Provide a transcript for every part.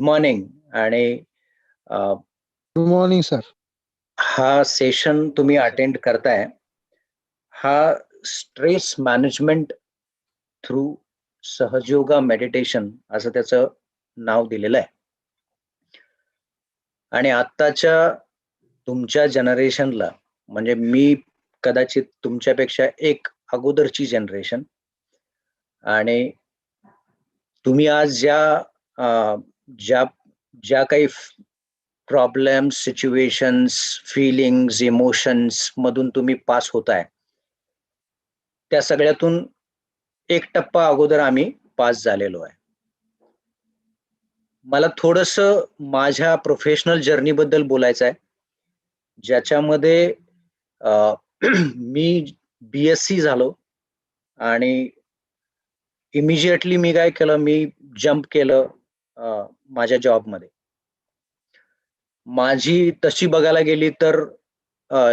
Morning आणि good morning sir. हा session तुम्ही अटेंड करताय. हा स्ट्रेस मॅनेजमेंट थ्रू सहजयोगा मेडिटेशन असं त्याचं नाव दिलेलं आहे. आणि आत्ताच्या तुमच्या जनरेशनला म्हणजे मी कदाचित तुमच्यापेक्षा एक अगोदरची जनरेशन आणि तुम्ही आज ज्या ज्या काही प्रॉब्लेम्स, सिच्युएशन्स, फीलिंग्स, इमोशन्स मधून तुम्ही पास होताय, त्या सगळ्यातून एक टप्पा अगोदर आम्ही पास झालेलो आहे. मला थोडंसं माझ्या प्रोफेशनल जर्नीबद्दल बोलायचं आहे. ज्याच्यामध्ये मी BSc झालो आणि इमिजिएटली मी काय केलं, मी जंप केलं माझ्या जॉबमध्ये. माझी तशी बघायला गेली तर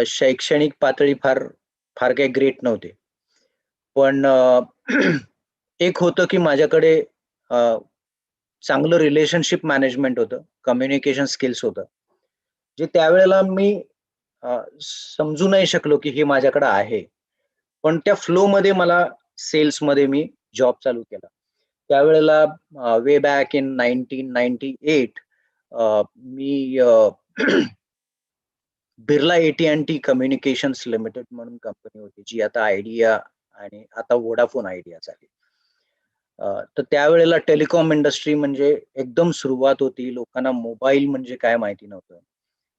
शैक्षणिक पातळी फार फार काही ग्रेट नव्हते. पण एक होतं की माझ्याकडे चांगलं रिलेशनशिप मॅनेजमेंट होतं, कम्युनिकेशन स्किल्स होतं. जे त्यावेळेला मी समजू नाही शकलो की हे माझ्याकडे आहे. पण त्या फ्लोमध्ये मला सेल्समध्ये मी जॉब चालू केला. त्यावेळेला वे back in 1998 me Birla AT&T communications limited म्हणून कंपनी होती, जी आता आयडिया आणि आता व्होडाफोन आयडिया झाली. तर त्यावेळेला टेलिकॉम इंडस्ट्री म्हणजे एकदम सुरुवात होती. लोकांना मोबाईल म्हणजे काय माहिती नव्हतं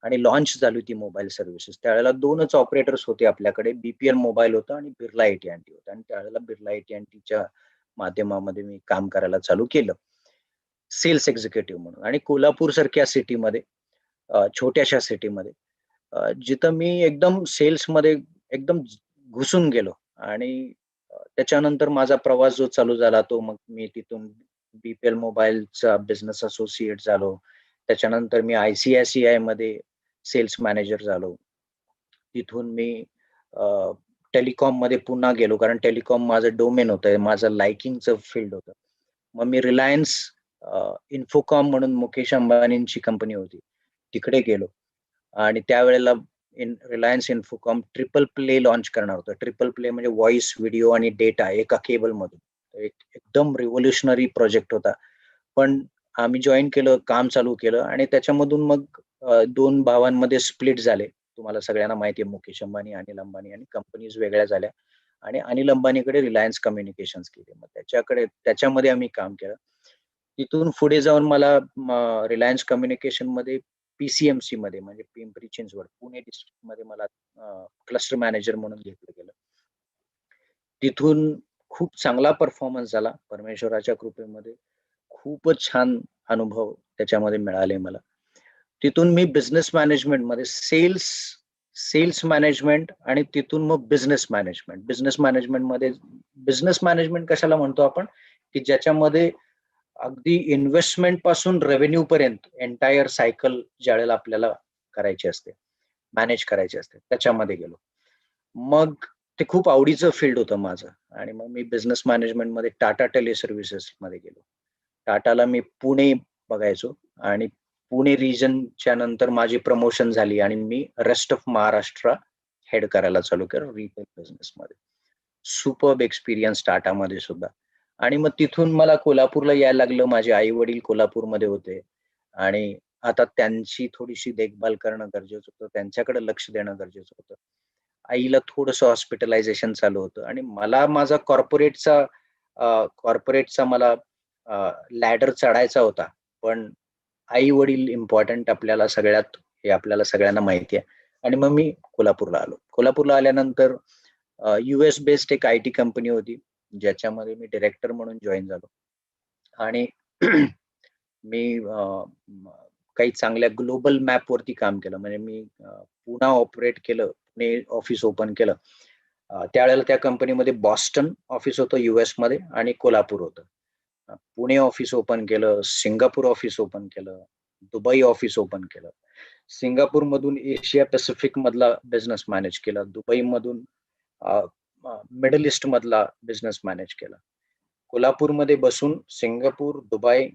आणि लॉन्च झाली होती मोबाईल सर्व्हिसेस. त्यावेळेला 2च ऑपरेटर्स होते आपल्याकडे. BPL मोबाईल होता आणि बिर्ला AT&T होता आणि त्यावेळेला बिर्ला AT&Tच्या माध्यमामध्ये मी काम करायला चालू केलं. सेल्स एक्झिक्युटिव्ह म्हणून आणि कोल्हापूर सारख्या सिटीमध्ये छोट्याशा सिटीमध्ये जिथं मी एकदम सेल्समध्ये एकदम घुसून गेलो आणि त्याच्यानंतर माझा प्रवास जो चालू झाला तो मग मी तिथून BPL मोबाईलचा बिझनेस असोसिएट झालो. त्याच्यानंतर मी ICICI मध्ये सेल्स मॅनेजर झालो. तिथून मी टेलिकॉम मध्ये पुन्हा गेलो कारण टेलिकॉम माझं डोमेन होतं, माझं लाइकिंगचं फील्ड होतं. मग मी रिलायन्स इन्फोकॉम म्हणून मुकेश अंबानींची कंपनी होती, तिकडे गेलो आणि त्यावेळेला Reliance Infocom triple play launch करणार होतं. ट्रिपल प्ले म्हणजे व्हॉइस, व्हिडिओ आणि डेटा एका केबलमधून. एक एकदम रिव्होल्युशनरी प्रोजेक्ट होता. पण आम्ही जॉइन केलं, काम चालू केलं आणि त्याच्यामधून मग 2 भावांमध्ये स्प्लिट झाले. तुम्हाला सगळ्यांना माहिती आहे मुकेश अंबानी, अनिल अंबानी आणि कंपनीज वेगळ्या झाल्या आणि अनिल अंबानीकडे रिलायन्स कम्युनिकेशन्स गेले. मग त्याच्यामध्ये आम्ही काम केलं. तिथून पुढे जाऊन मला रिलायन्स कम्युनिकेशनमध्ये PCMC मध्ये म्हणजे पिंपरी चिंचवड, पुणे डिस्ट्रिक्टमध्ये मला क्लस्टर मॅनेजर म्हणून घेतलं गेलं. तिथून खूप चांगला परफॉर्मन्स झाला परमेश्वराच्या कृपेमध्ये. खूपच छान अनुभव त्याच्यामध्ये मिळाले मला. तिथून मी बिझनेस मॅनेजमेंटमध्ये सेल्स मॅनेजमेंट आणि तिथून मग बिझनेस मॅनेजमेंट. बिझनेस मॅनेजमेंट कशाला म्हणतो आपण, की ज्याच्यामध्ये अगदी इन्व्हेस्टमेंट पासून रेव्हेन्यू पर्यंत एंटायर सायकल ज्यावेळेला आपल्याला करायची असते, मॅनेज करायची असते, त्याच्यामध्ये गेलो. मग ते खूप आवडीचं फील्ड होतं माझं आणि मग मी बिझनेस मॅनेजमेंटमध्ये टाटा टेली सर्व्हिसेसमध्ये गेलो. टाटाला मी पुणे बघायचो आणि पुणे रिजनच्या नंतर माझी प्रमोशन झाली आणि मी रेस्ट ऑफ महाराष्ट्र हेड करायला चालू केलं रिटेल बिझनेसमध्ये. सुपर्ब एक्सपिरियन्स टाटामध्ये सुद्धा. आणि मग तिथून मला कोल्हापूरला यायला लागलं. माझे आई-वडील कोल्हापूरमध्ये होते आणि आता त्यांची थोडीशी देखभाल करणं गरजेचं होतं. त्यांच्याकडे लक्ष देणं गरजेचं होतं. आईला थोडंसं हॉस्पिटलायझेशन चालू होतं आणि मला माझा कॉर्पोरेटचा मला लॅडर चढायचा होता. पण आई-वडील इम्पोर्टंट आपल्याला सगळ्यात, हे आपल्याला सगळ्यांना माहिती आहे. आणि मग मी कोल्हापूरला आलो. कोल्हापूरला आल्यानंतर US बेस्ड एक IT कंपनी होती, ज्याच्यामध्ये मी डायरेक्टर म्हणून जॉइन झालो. आणि मी काही चांगल्या ग्लोबल मॅपवरती काम केलं. म्हणजे मी पुणे ऑपरेट केलं, पुणे ऑफिस ओपन केलं. त्यावेळेला त्या कंपनीमध्ये बॉस्टन ऑफिस होतं USमध्ये आणि कोल्हापूर होतं. पुणे ऑफिस ओपन केलं, सिंगापूर ऑफिस ओपन केलं, दुबई ऑफिस ओपन केलं. सिंगापूरमधून एशिया पॅसिफिक मधला बिझनेस मॅनेज केला. दुबईमधून मिडल ईस्ट मधला बिझनेस मॅनेज केला. कोल्हापूरमध्ये बसून सिंगापूर, दुबई,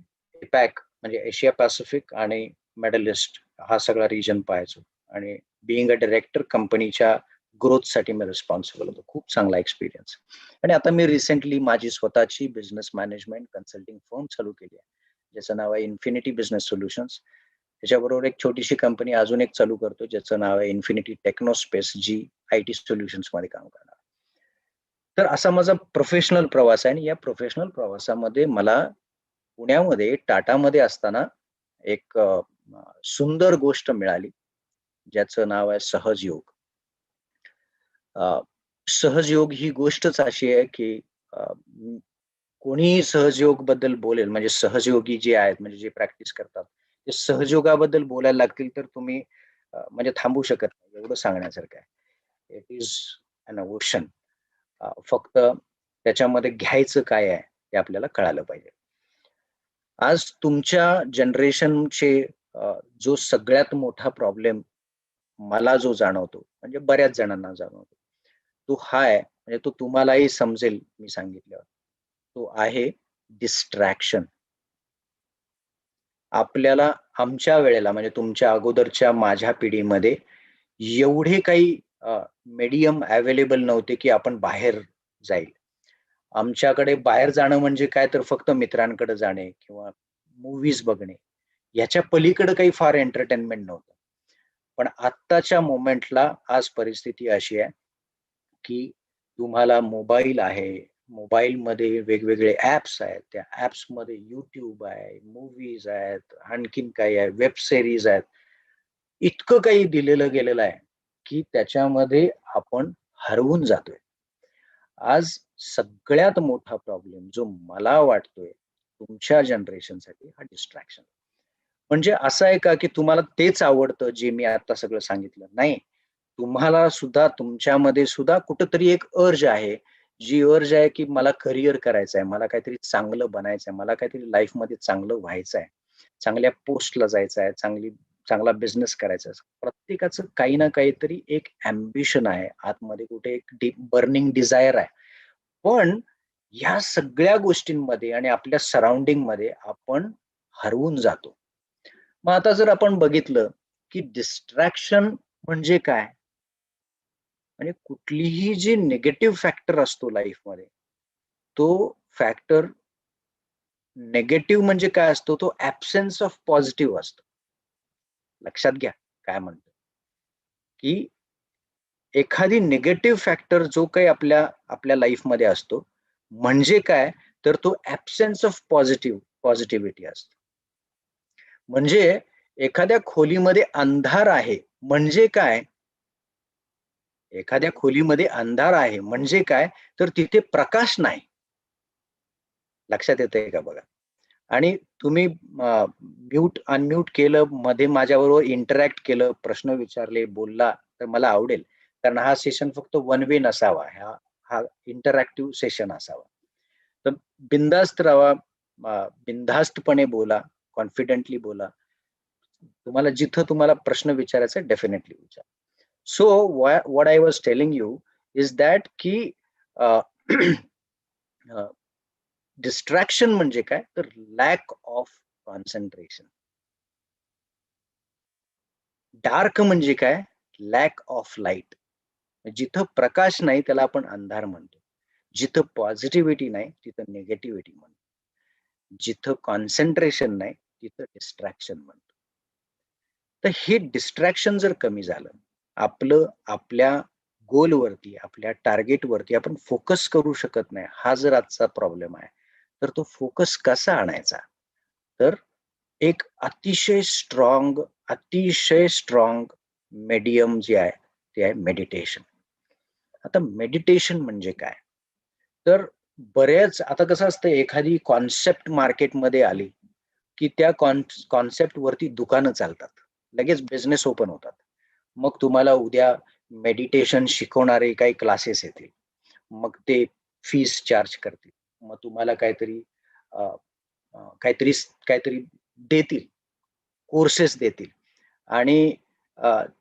पॅक म्हणजे एशिया पॅसिफिक आणि मिडल ईस्ट हा सगळा रिजन पाहायचो आणि बिईंग अ डायरेक्टर कंपनीच्या ग्रोथसाठी मी रिस्पॉन्सिबल होतो. खूप चांगला एक्सपिरियन्स. आणि आता मी रिसेंटली माझी स्वतःची बिझनेस मॅनेजमेंट कन्सल्टिंग फर्म चालू केली आहे. ज्याचं नाव आहे इन्फिनिटी बिझनेस सोल्युशन्स. त्याच्याबरोबर एक छोटीशी कंपनी अजून एक चालू करतो ज्याचं नाव आहे इन्फिनिटी टेक्नोस्पेस, जी आयटी सोल्युशन्स मध्ये काम करणार. तर असा माझा प्रोफेशनल प्रवास आहे आणि या प्रोफेशनल प्रवासामध्ये मला पुण्यामध्ये टाटामध्ये असताना एक सुंदर गोष्ट मिळाली ज्याचं नाव आहे सहजयोग. अ, सहजयोग ही गोष्टच अशी आहे की कोणीही सहजयोग बद्दल बोलेल म्हणजे सहजयोगी जे आहेत म्हणजे जे प्रॅक्टिस करतात ते सहजयोगाबद्दल बोलायला लागतील तर तुम्ही म्हणजे थांबू शकत नाही एवढं सांगण्यासारखं आहे. It is an ocean. फक्त त्याच्यामध्ये घ्यायचं काय आहे ते आपल्याला कळालं पाहिजे. आज तुमच्या जनरेशनचे जो सगळ्यात मोठा प्रॉब्लेम मला जो जाणवतो म्हणजे बऱ्याच जणांना जाणवतो तो हा आहे म्हणजे तो तुम्हालाही समजेल मी सांगितल्यावर. तो आहे डिस्ट्रॅक्शन. आपल्याला आमच्या वेळेला म्हणजे तुमच्या अगोदरच्या माझ्या पिढीमध्ये एवढे काही मीडियम अवेलेबल नव्हते की आपण बाहेर जाईल. आमच्याकडे बाहेर जाणं म्हणजे काय तर फक्त मित्रांकडे जाणे किंवा मूव्हीज बघणे. याच्या पलीकडे काही फार एंटरटेनमेंट नव्हतं. पण आत्ताच्या मोमेंटला आज परिस्थिती अशी आहे, की तुम्हाला मोबाईल आहे. मोबाईलमध्ये वेगवेगळे ॲप्स आहेत. त्या ॲप्समध्ये YouTube आहे, मूव्हीज आहेत, आणखीन काही आहे, वेब सीरीज आहेत. इतकं काही दिलेलं गेलेलं आहे, की त्याच्यामध्ये आपण हरवून जातोय. आज सगळ्यात मोठा प्रॉब्लेम जो मला वाटतोय तुमच्या जनरेशनसाठी हा डिस्ट्रॅक्शन. म्हणजे असं आहे का, की तुम्हाला तेच आवडतं जे मी आता सगळं सांगितलं? नाही. तुम्हाला सुद्धा तुमच्यामध्ये सुद्धा कुठेतरी एक अर्ज आहे. जी अर्ज आहे, की मला करियर करायचं आहे. मला काहीतरी चांगलं बनायचं आहे. मला काहीतरी लाईफमध्ये चांगलं व्हायचं आहे. चांगल्या पोस्टला जायचं आहे. चांगला बिझनेस करायचा आहे. प्रत्येकाचं काही ना काहीतरी एक अॅम्बिशन आहे. आतमध्ये कुठे एक डीप बर्निंग डिझायर आहे. पण ह्या सगळ्या गोष्टींमध्ये आणि आपल्या सराउंडिंगमध्ये आपण हरवून जातो. मग आता जर आपण बघितलं, की डिस्ट्रॅक्शन म्हणजे काय? आणि कुठलीही जी निगेटिव्ह फॅक्टर असतो लाईफमध्ये, तो फॅक्टर निगेटिव्ह म्हणजे काय असतो? तो ॲब्सेन्स ऑफ पॉझिटिव्ह असतो. लक्षात घ्या काय म्हणतो, की एखादी निगेटिव्ह फॅक्टर जो काही आपल्या आपल्या लाईफमध्ये असतो, म्हणजे काय? तर तो ॲब्सेन्स ऑफ पॉझिटिव्हिटी असतो. म्हणजे एखाद्या खोलीमध्ये अंधार आहे म्हणजे काय? एखाद्या खोलीमध्ये अंधार आहे म्हणजे काय? तर तिथे प्रकाश नाही. लक्षात येतंय का बघा? आणि तुम्ही म्यूट, अनम्यूट केलं, मध्ये माझ्याबरोबर इंटरॅक्ट केलं, प्रश्न विचारले, बोलला, तर मला आवडेल. कारण हा सेशन फक्त वन वे नसावा. हा हा इंटरॅक्टिव्ह सेशन असावा. तर बिनधास्त राहावा, बिनधास्तपणे बोला, कॉन्फिडेंटली बोला. तुम्हाला जिथं तुम्हाला प्रश्न विचारायचा आहे, डेफिनेटली विचारा. So what I was telling you is that की डिस्ट्रॅक्शन म्हणजे काय? तर लॅक ऑफ कॉन्सन्ट्रेशन. डार्क म्हणजे काय? Lack of light. जिथं प्रकाश नाही त्याला आपण अंधार म्हणतो. जिथं पॉझिटिव्हिटी नाही तिथं निगेटिव्हिटी म्हणतो. जिथं कॉन्सन्ट्रेशन नाही तिथं डिस्ट्रॅक्शन म्हणतो. तर हे डिस्ट्रॅक्शन जर कमी झालं, आपल्या गोलवरती, आपल्या टार्गेटवरती आपण फोकस करू शकत नाही, हा जर आजचा प्रॉब्लेम आहे, तर तो फोकस कसा आणायचा? तर एक अतिशय स्ट्रॉंग मीडियम जे आहे, ते आहे मेडिटेशन. आता मेडिटेशन म्हणजे काय? तर बऱ्याच आता कसं असतं एखादी कॉन्सेप्ट मार्केटमध्ये आली, की त्या कॉन्सेप्ट वरती दुकानं चालतात. लगेच बिझनेस ओपन होतात. मग तुम्हाला उद्या मेडिटेशन शिकवणारे काही क्लासेस येतील. मग ते फीस चार्ज करतील. मग तुम्हाला काहीतरी अ, अ, काहीतरी काहीतरी देतील, कोर्सेस देतील आणि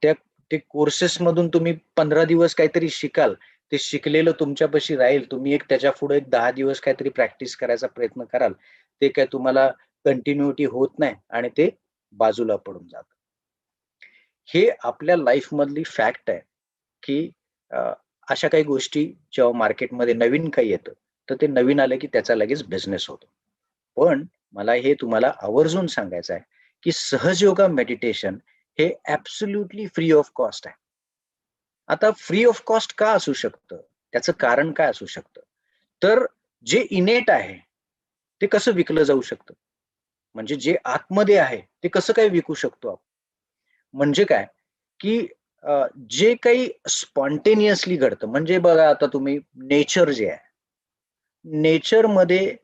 त्या ते कोर्सेसमधून तुम्ही 15 दिवस काहीतरी शिकाल. ते शिकलेलं तुमच्यापाशी राहील. तुम्ही त्याच्यापुढे एक 10 दिवस काहीतरी प्रॅक्टिस करायचा प्रयत्न कराल. ते काय तुम्हाला कंटिन्युटी होत नाही आणि ते बाजूला पडून जातं. हे आपल्या लाईफ मधली फॅक्ट आहे की अशा काही गोष्टी जेव्हा मार्केटमध्ये नवीन काही येतं तर ते नवीन आलं की त्याचा लगेच बिझनेस होतो. पण मला हे तुम्हाला आवर्जून सांगायचं आहे की सहज योगा मेडिटेशन हे ॲब्सोल्युटली फ्री ऑफ कॉस्ट आहे. आता फ्री ऑफ कॉस्ट का असू शकतं? त्याचं कारण काय असू शकतं? तर जे इनेट आहे ते कसं विकलं जाऊ शकतं? म्हणजे जे आतमध्ये आहे ते कसं काय विकू शकतो आपण? म्हणजे काय, की जे काही स्पॉन्टेनियसली घडतं म्हणजे बघा आता तुम्ही नेचर जे आहे, नेचरमध्ये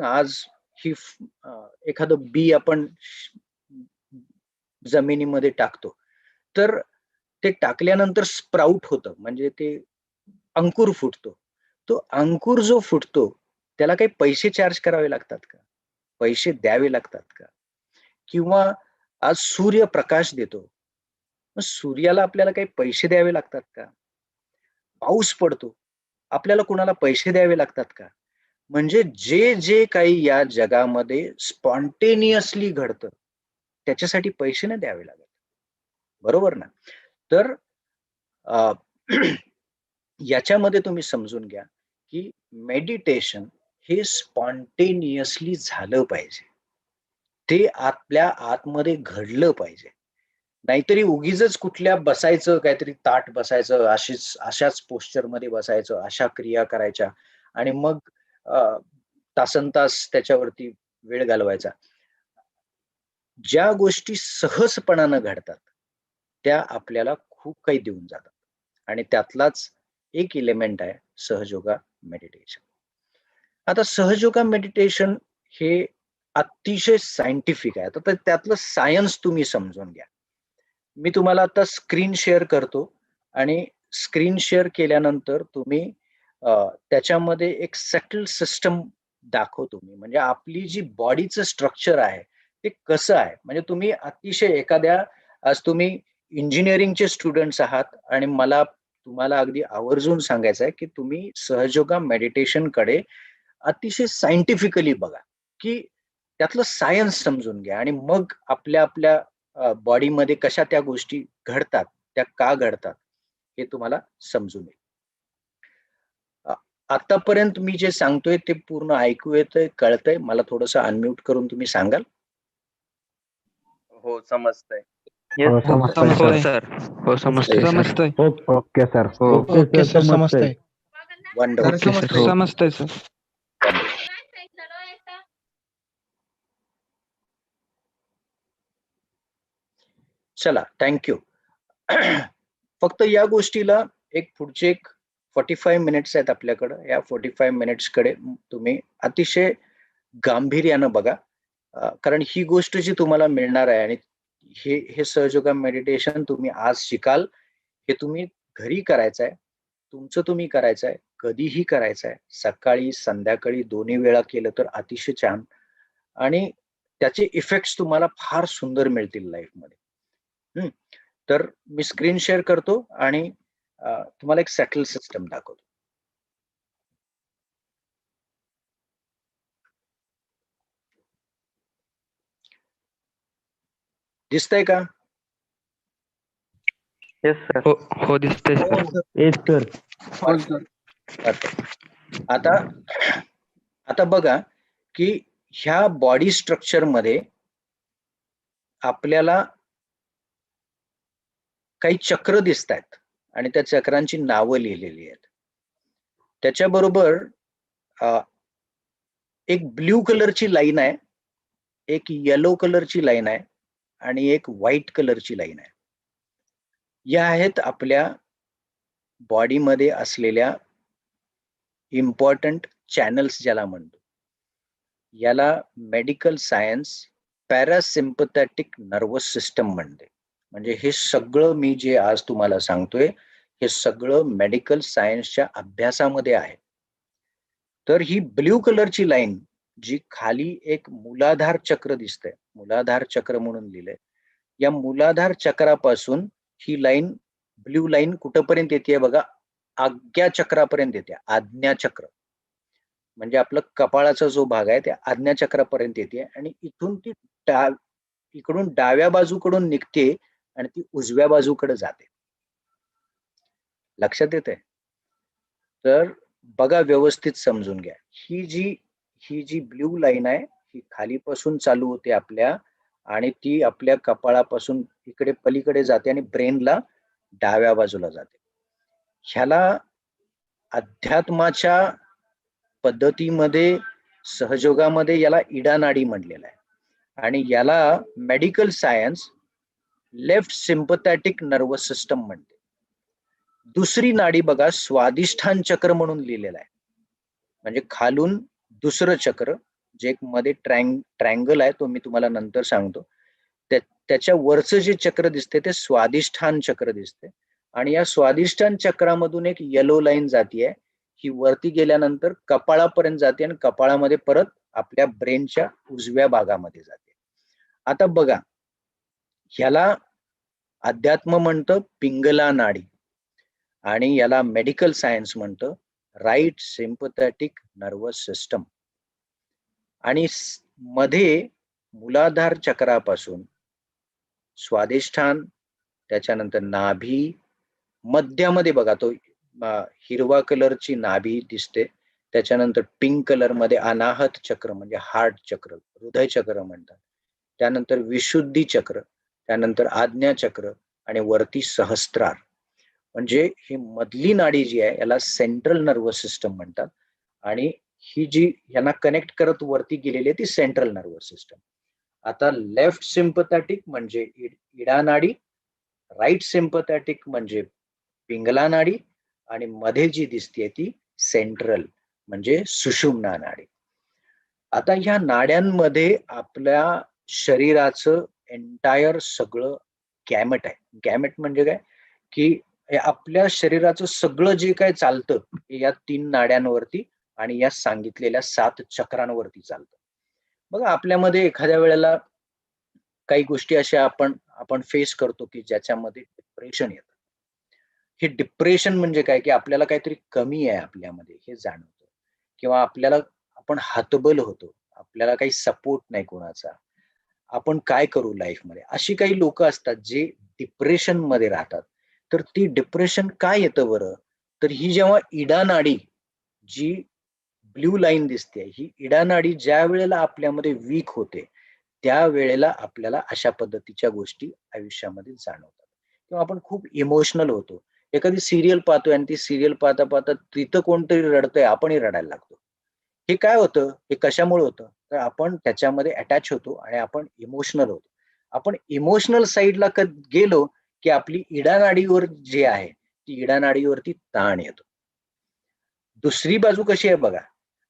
आज ही एखादं बी आपण जमिनीमध्ये टाकतो. तर ते टाकल्यानंतर स्प्राउट होतं म्हणजे ते अंकुर फुटतो. तो अंकुर जो फुटतो, त्याला काही पैसे चार्ज करावे लागतात का? पैसे द्यावे लागतात का? किंवा आज सूर्य प्रकाश देतो. मग सूर्याला आपल्याला काही पैसे द्यावे लागतात का? पाऊस पडतो. आपल्याला कुणाला पैसे द्यावे लागतात का? म्हणजे जे काही या जगामध्ये स्पॉन्टेनियसली घडतं, त्याच्यासाठी पैसे नाही द्यावे लागत. बरोबर ना? तर अ, याच्यामध्ये तुम्ही समजून घ्या, की मेडिटेशन हे स्पॉन्टेनियसली झालं पाहिजे. ते आपल्या आतमध्ये घडलं पाहिजे. नाहीतरी उगीचच कुठल्या बसायचं, काहीतरी ताठ बसायचं, अशाच पोश्चरमध्ये बसायचं, अशा क्रिया करायच्या आणि मग अ, तासनतास त्याच्यावरती वेळ घालवायचा. ज्या गोष्टी सहजपणानं घडतात, त्या आपल्याला खूप काही देऊन जातात आणि त्यातलाच एक एलिमेंट आहे सहजयोगा मेडिटेशन. आता सहजयोगा मेडिटेशन हे अतिशय सायंटिफिक आहे. आता तर त्यातलं सायन्स तुम्ही समजून घ्या. मी तुम्हाला आता स्क्रीन शेअर करतो आणि स्क्रीन शेअर केल्यानंतर तुम्ही त्याच्यामध्ये एक सेटल सिस्टम दाखवतो मी. म्हणजे आपली जी बॉडीचं स्ट्रक्चर आहे, ते कसं आहे. म्हणजे तुम्ही अतिशय आज तुम्ही इंजिनिअरिंगचे स्टुडंट्स आहात आणि मला तुम्हाला अगदी आवर्जून सांगायचं आहे, की तुम्ही सहजयोगा मेडिटेशनकडे अतिशय सायंटिफिकली बघा, की त्यातलं सायन्स समजून घ्या आणि मग आपल्या बॉडीमध्ये कशा त्या गोष्टी घडतात, त्या का घडतात, हे तुम्हाला समजून येईल. अ, आतापर्यंत मी जे सांगतोय ते पूर्ण ऐकू येतंय, कळतंय? मला थोडंसं अनम्यूट करून तुम्ही सांगाल? हो समजतंय. हो, येस समजतंय हो सर. सर. हो समजतंय सर. समजतंय. Okay sir. हो. ओके सर, समजतंय. वंडरफुल. Okay sir. हो. समजतंय सर. वंडरफुल. चला, थँक यू. फक्त या गोष्टीला पुढचे 45 मिनिट्स आहेत आपल्याकडं. या 45 मिनिट्सकडे तुम्ही अतिशय गांभीर्यानं बघा. कारण ही गोष्ट जी तुम्हाला मिळणार आहे आणि हे हे सहयोगा मेडिटेशन तुम्ही आज शिकाल. हे तुम्ही घरी करायचं आहे. तुमचं तुम्ही करायचं आहे. कधीही करायचं आहे. सकाळी, संध्याकाळी दोन्ही वेळा केलं तर अतिशय छान आणि त्याचे इफेक्ट्स तुम्हाला फार सुंदर मिळतील लाईफमध्ये. हं. तर मी स्क्रीन शेअर करतो आणि तुम्हाला एक सेटल सिस्टम दाखवतो. दिसतंय का? Yes sir. हो हो दिसतंय सर. Yes sir. परफेक्ट. आता बघा की ह्या बॉडी स्ट्रक्चर मध्ये आपल्याला काही चक्र दिसत आहेत आणि त्या चक्रांची नावं लिहिलेली आहेत. त्याच्याबरोबर एक ब्ल्यू कलरची लाईन आहे, एक येलो कलरची लाईन आहे आणि एक व्हाईट कलरची लाईन आहे. या आहेत आपल्या बॉडीमध्ये असलेल्या इम्पॉर्टंट चॅनल्स ज्याला म्हणतो. याला medical science parasympathetic nervous system म्हणते. म्हणजे हे सगळं मी जे आज तुम्हाला सांगतोय हे सगळं मेडिकल सायन्सच्या अभ्यासामध्ये आहे. तर ही ब्ल्यू कलरची लाईन जी खाली एक मूलाधार चक्र दिसतंय, मूलाधार चक्र म्हणून लिहिलंय. या मूलाधार चक्रापासून ही लाईन ब्ल्यू लाईन कुठपर्यंत येते बघा, आज्ञा चक्रापर्यंत येते. आज्ञा चक्र. म्हणजे आपलं कपाळाचा जो भाग आहे त्या आज्ञाचक्रापर्यंत येते आणि इथून ती इकडून डाव्या बाजूकडून निघते आणि ती उजव्या बाजूकडे जाते. लक्षात येते? तर बघा, व्यवस्थित समजून घ्या. ही जी ब्ल्यू लाईन आहे ही खालीपासून चालू होते आपल्या आणि ती आपल्या कपाळापासून इकडे पलीकडे जाते आणि ब्रेनला डाव्या बाजूला जाते. ह्याला अध्यात्माच्या पद्धतीमध्ये, सहयोगामध्ये याला इडा नाडी म्हणलेलं आहे आणि याला medical science left sympathetic nervous system म्हणते. दुसरी नाडी बघा, स्वादिष्ठान चक्र म्हणून लिहिलेलं आहे. म्हणजे खालून दुसरं चक्र, जे मध्ये ट्रँगल आहे, तो मी तुम्हाला नंतर सांगतो. त्याच्या वरचं जे चक्र दिसते ते स्वादिष्ठान चक्र दिसते आणि या स्वादिष्ठान चक्रामधून एक येलो लाईन जातीये. ही वरती गेल्यानंतर कपाळापर्यंत जाते आणि कपाळामध्ये परत आपल्या ब्रेनच्या उजव्या भागामध्ये जाते. आता बघा, ह्याला अध्यात्म म्हणतं पिंगला नाडी आणि याला मेडिकल सायन्स म्हणतं राईट सिम्पथॅटिक नर्वस सिस्टम. आणि मध्ये मूलाधार चक्रापासून स्वादिष्ठान, त्याच्यानंतर नाभी, मध्यामध्ये बघा तो हिरवा कलरची नाभी दिसते, त्याच्यानंतर पिंक कलर मध्ये अनाहत चक्र म्हणजे हार्ट चक्र, हृदय चक्र म्हणतात, त्यानंतर विशुद्धी चक्र, त्यानंतर आज्ञा चक्र आणि वरती सहस्त्रार. म्हणजे ही मधली नाडी जी आहे याला सेंट्रल नर्वस सिस्टम म्हणतात आणि ही जी यांना कनेक्ट करत वरती गेलेली आहे ती सेंट्रल नर्वस सिस्टम. आता लेफ्ट सिम्पथॅटिक म्हणजे इडा नाडी, राईट सिम्पथॅटिक म्हणजे पिंगला नाडी आणि मध्ये जी दिसते ती सेंट्रल म्हणजे सुषुम्ना नाडी. आता ह्या नाड्यांमध्ये आपल्या शरीराचं एंटायर सगळं गॅमेट आहे. गॅमेट म्हणजे काय की आपल्या शरीराचं सगळं जे काय चालतं या 3 नाड्यांवरती आणि या सांगितलेल्या 7 चक्रांवरती चालतं. बघा, आपल्यामध्ये एखाद्या वेळेला काही गोष्टी अशा आपण फेस करतो की ज्याच्यामध्ये डिप्रेशन येतं. हे डिप्रेशन म्हणजे काय की आपल्याला काहीतरी कमी आहे आपल्यामध्ये हे जाणवतं किंवा आपण हतबल होतो, आपल्याला काही सपोर्ट नाही कोणाचा, आपण काय करू लाईफमध्ये. अशी काही लोक असतात जे डिप्रेशन मध्ये राहतात. तर ती डिप्रेशन काय येतं बरं, तर ही जेव्हा इडा नाडी जी ब्ल्यू लाईन दिसते, ही इडा नाडी ज्या वेळेला आपल्यामध्ये वीक होते त्यावेळेला आपल्याला अशा पद्धतीच्या गोष्टी आयुष्यामध्ये जाणवतात किंवा आपण खूप इमोशनल होतो. एखादी सिरियल पाहतोय आणि ती सिरियल पाहता पाहता तिथं कोणतरी रडतंय, आपणही रडायला लागतो. हे काय होतं, हे कशामुळे होतं, तर आपण त्याच्यामध्ये अटॅच होतो आणि आपण इमोशनल होतो. आपण इमोशनल साईडला गेलो की आपली इडा नाडीवर जे आहे ती इडा नाडीवरती ताण येतो. दुसरी बाजू कशी आहे बघा,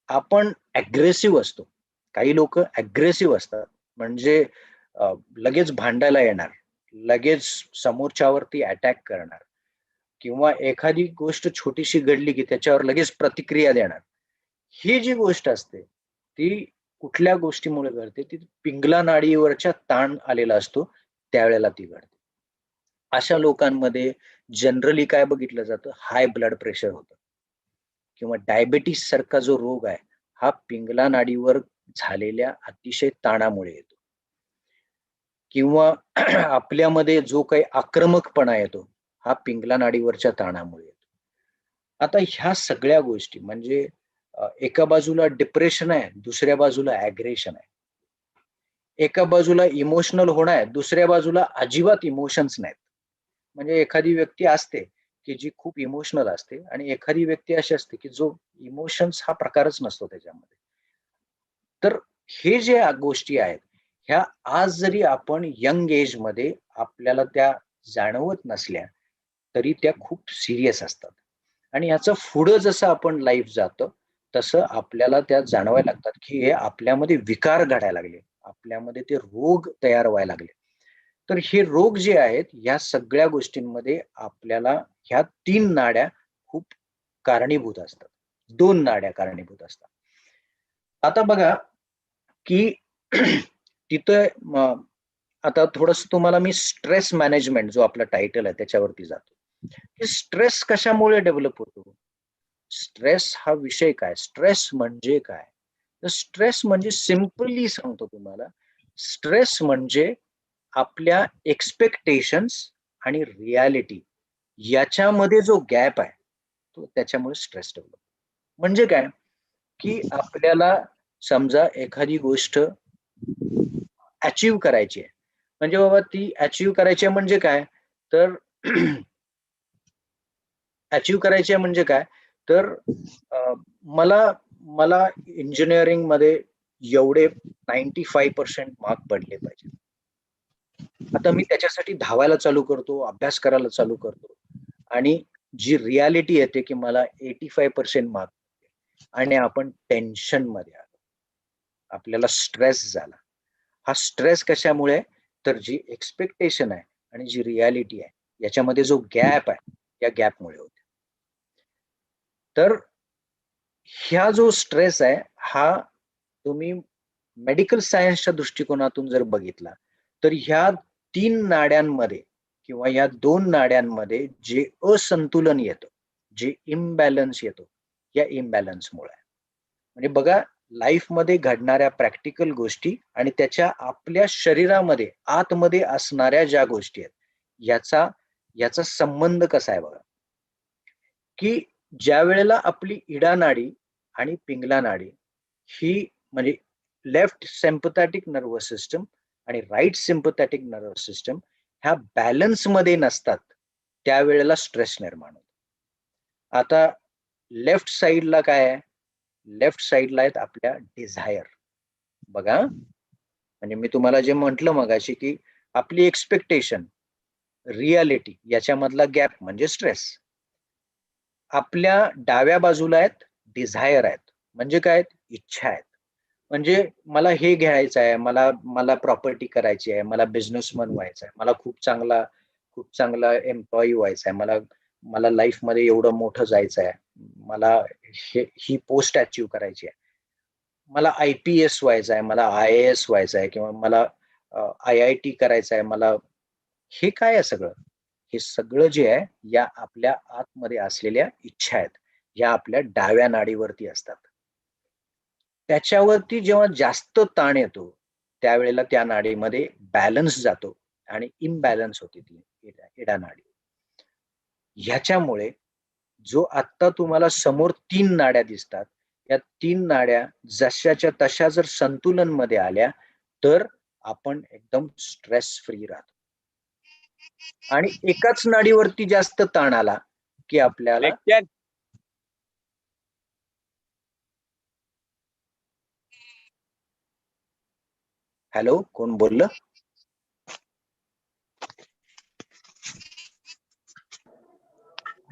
आपण अग्रेसिव्ह असतो. काही लोक अग्रेसिव्ह असतात म्हणजे लगेच भांडायला येणार, लगेच समोरच्यावरती अटॅक करणार किंवा एखादी गोष्ट छोटीशी घडली की त्याच्यावर लगेच प्रतिक्रिया देणार. ही जी गोष्ट असते ती कुठल्या गोष्टीमुळे घडते, ती पिंगला नाडीवरच्या ताण आलेला असतो त्यावेळेला ती घडते. अशा लोकांमध्ये जनरली काय बघितलं जातं, हाय ब्लड प्रेशर होतं किंवा डायबेटीस सारखा जो रोग आहे हा पिंगला नाडीवर झालेल्या अतिशय ताणामुळे येतो किंवा आपल्यामध्ये जो काही आक्रमकपणा येतो हा पिंगला नाडीवरच्या ताणामुळे येतो. आता ह्या सगळ्या गोष्टी म्हणजे एका बाजूला डिप्रेशन आहे, दुसऱ्या बाजूला ऍग्रेशन आहे. एका बाजूला इमोशनल होणं आहे, दुसऱ्या बाजूला अजिबात इमोशन्स नाहीत. म्हणजे एखादी व्यक्ती असते की जी खूप इमोशनल असते आणि एखादी व्यक्ती अशी असते की जो इमोशन्स हा प्रकारच नसतो त्याच्यामध्ये. तर हे जे गोष्टी आहेत ह्या आज जरी आपण यंग एज मध्ये आपल्याला त्या जाणवत नसल्या तरी त्या खूप सिरियस असतात आणि याचं पुढं जसं आपण लाईफ जातं तसं आपल्याला त्या जाणवायला लागतात की हे आपल्यामध्ये विकार घडायला लागले, आपल्यामध्ये ते रोग तयार व्हायला लागले. तर हे रोग जे आहेत या सगळ्या गोष्टींमध्ये आपल्याला ह्या 3 नाड्या खूप कारणीभूत असतात, 2 नाड्या कारणीभूत असतात. आता बघा की तिथं आता थोडस तुम्हाला मी स्ट्रेस मॅनेजमेंट जो आपला टायटल आहे त्याच्यावरती जातो. स्ट्रेस कशामुळे डेव्हलप होतो, स्ट्रेस हा विषय काय, स्ट्रेस म्हणजे काय? तर स्ट्रेस म्हणजे सिम्पली सांगतो तुम्हाला, स्ट्रेस म्हणजे आपल्या एक्सपेक्टेशन्स आणि रियालिटी याच्यामध्ये जो गॅप आहे तो त्याच्यामुळे स्ट्रेस डेव्हलप. म्हणजे काय की आपल्याला समजा एखादी गोष्ट अचीव्ह करायची आहे, म्हणजे बाबा ती अचीव्ह करायची आहे म्हणजे काय, तर अचीव्ह करायची आहे म्हणजे काय, तर मला मला इंजिनिअरिंग मध्ये एवढे 95% मार्क पडले पाहिजे. आता मी त्याच्यासाठी धावायला चालू करतो, अभ्यास करायला चालू करतो आणि जी रियालिटी येते की मला 85% मार्क आणि आपण टेन्शन मध्ये आलो, आपल्याला स्ट्रेस झाला. हा स्ट्रेस कशामुळे, तर जी एक्सपेक्टेशन आहे आणि जी रियालिटी आहे याच्यामध्ये जो गॅप आहे, या गॅपमुळे होते. तर ह्या जो स्ट्रेस आहे हा तुम्ही मेडिकल सायन्सच्या दृष्टिकोनातून जर बघितला तर ह्या 3 नाड्यांमध्ये किंवा या 2 नाड्यांमध्ये जे असंतुलन येतं, जे इम्बॅलन्स येतो, या इम्बॅलन्समुळे आहे. म्हणजे बघा, लाईफमध्ये घडणाऱ्या प्रॅक्टिकल गोष्टी आणि त्याच्या आपल्या शरीरामध्ये आतमध्ये असणाऱ्या ज्या गोष्टी आहेत याचा याचा संबंध कसा आहे बघा, की ज्या वेळेला आपली इडा नाडी आणि पिंगला नाडी ही म्हणजे लेफ्ट सिम्पथॅटिक नर्वस सिस्टम आणि राईट सिम्पथॅटिक नर्वस सिस्टम ह्या बॅलन्स मध्ये नसतात, त्यावेळेला स्ट्रेस निर्माण होतो. आता लेफ्ट साइडला काय आहे, लेफ्ट साइडला आहेत आपल्या डिझायर. बघा, म्हणजे मी तुम्हाला जे म्हटलं मगाशी की आपली एक्सपेक्टेशन, रियालिटी याच्यामधला गॅप म्हणजे स्ट्रेस. आपल्या डाव्या बाजूला आहेत डिझायर आहेत, म्हणजे काय आहेत, इच्छा आहेत. म्हणजे मला हे घ्यायचं आहे, मला मला प्रॉपर्टी करायची आहे, मला बिझनेसमन व्हायचं आहे, मला खूप चांगला एम्प्लॉई व्हायचा आहे, मला मला लाईफमध्ये एवढं मोठं जायचं आहे, मला ही पोस्ट अचीव्ह करायची आहे, मला IPS व्हायचं आहे, मला IAS व्हायचं आहे किंवा मला IIT करायचं आहे, मला हे काय आहे सगळं, हे सगळं जे आहे या आपल्या आतमध्ये असलेल्या इच्छा आहेत, या आपल्या डाव्या नाडीवरती असतात. त्याच्यावरती जेव्हा जास्त ताण येतो त्यावेळेला त्या नाडीमध्ये बॅलन्स जातो आणि इम्बॅलन्स होते ती इडा नाडी. ह्याच्यामुळे जो आत्ता तुम्हाला समोर 3 नाड्या दिसतात, या 3 नाड्या जशाच्या तशा जर संतुलन मध्ये आल्या तर आपण एकदम स्ट्रेस फ्री राहतो. आणि एकाच नाडीवरती जास्त ताण आला की आपल्याला हॅलो, कोण बोललं?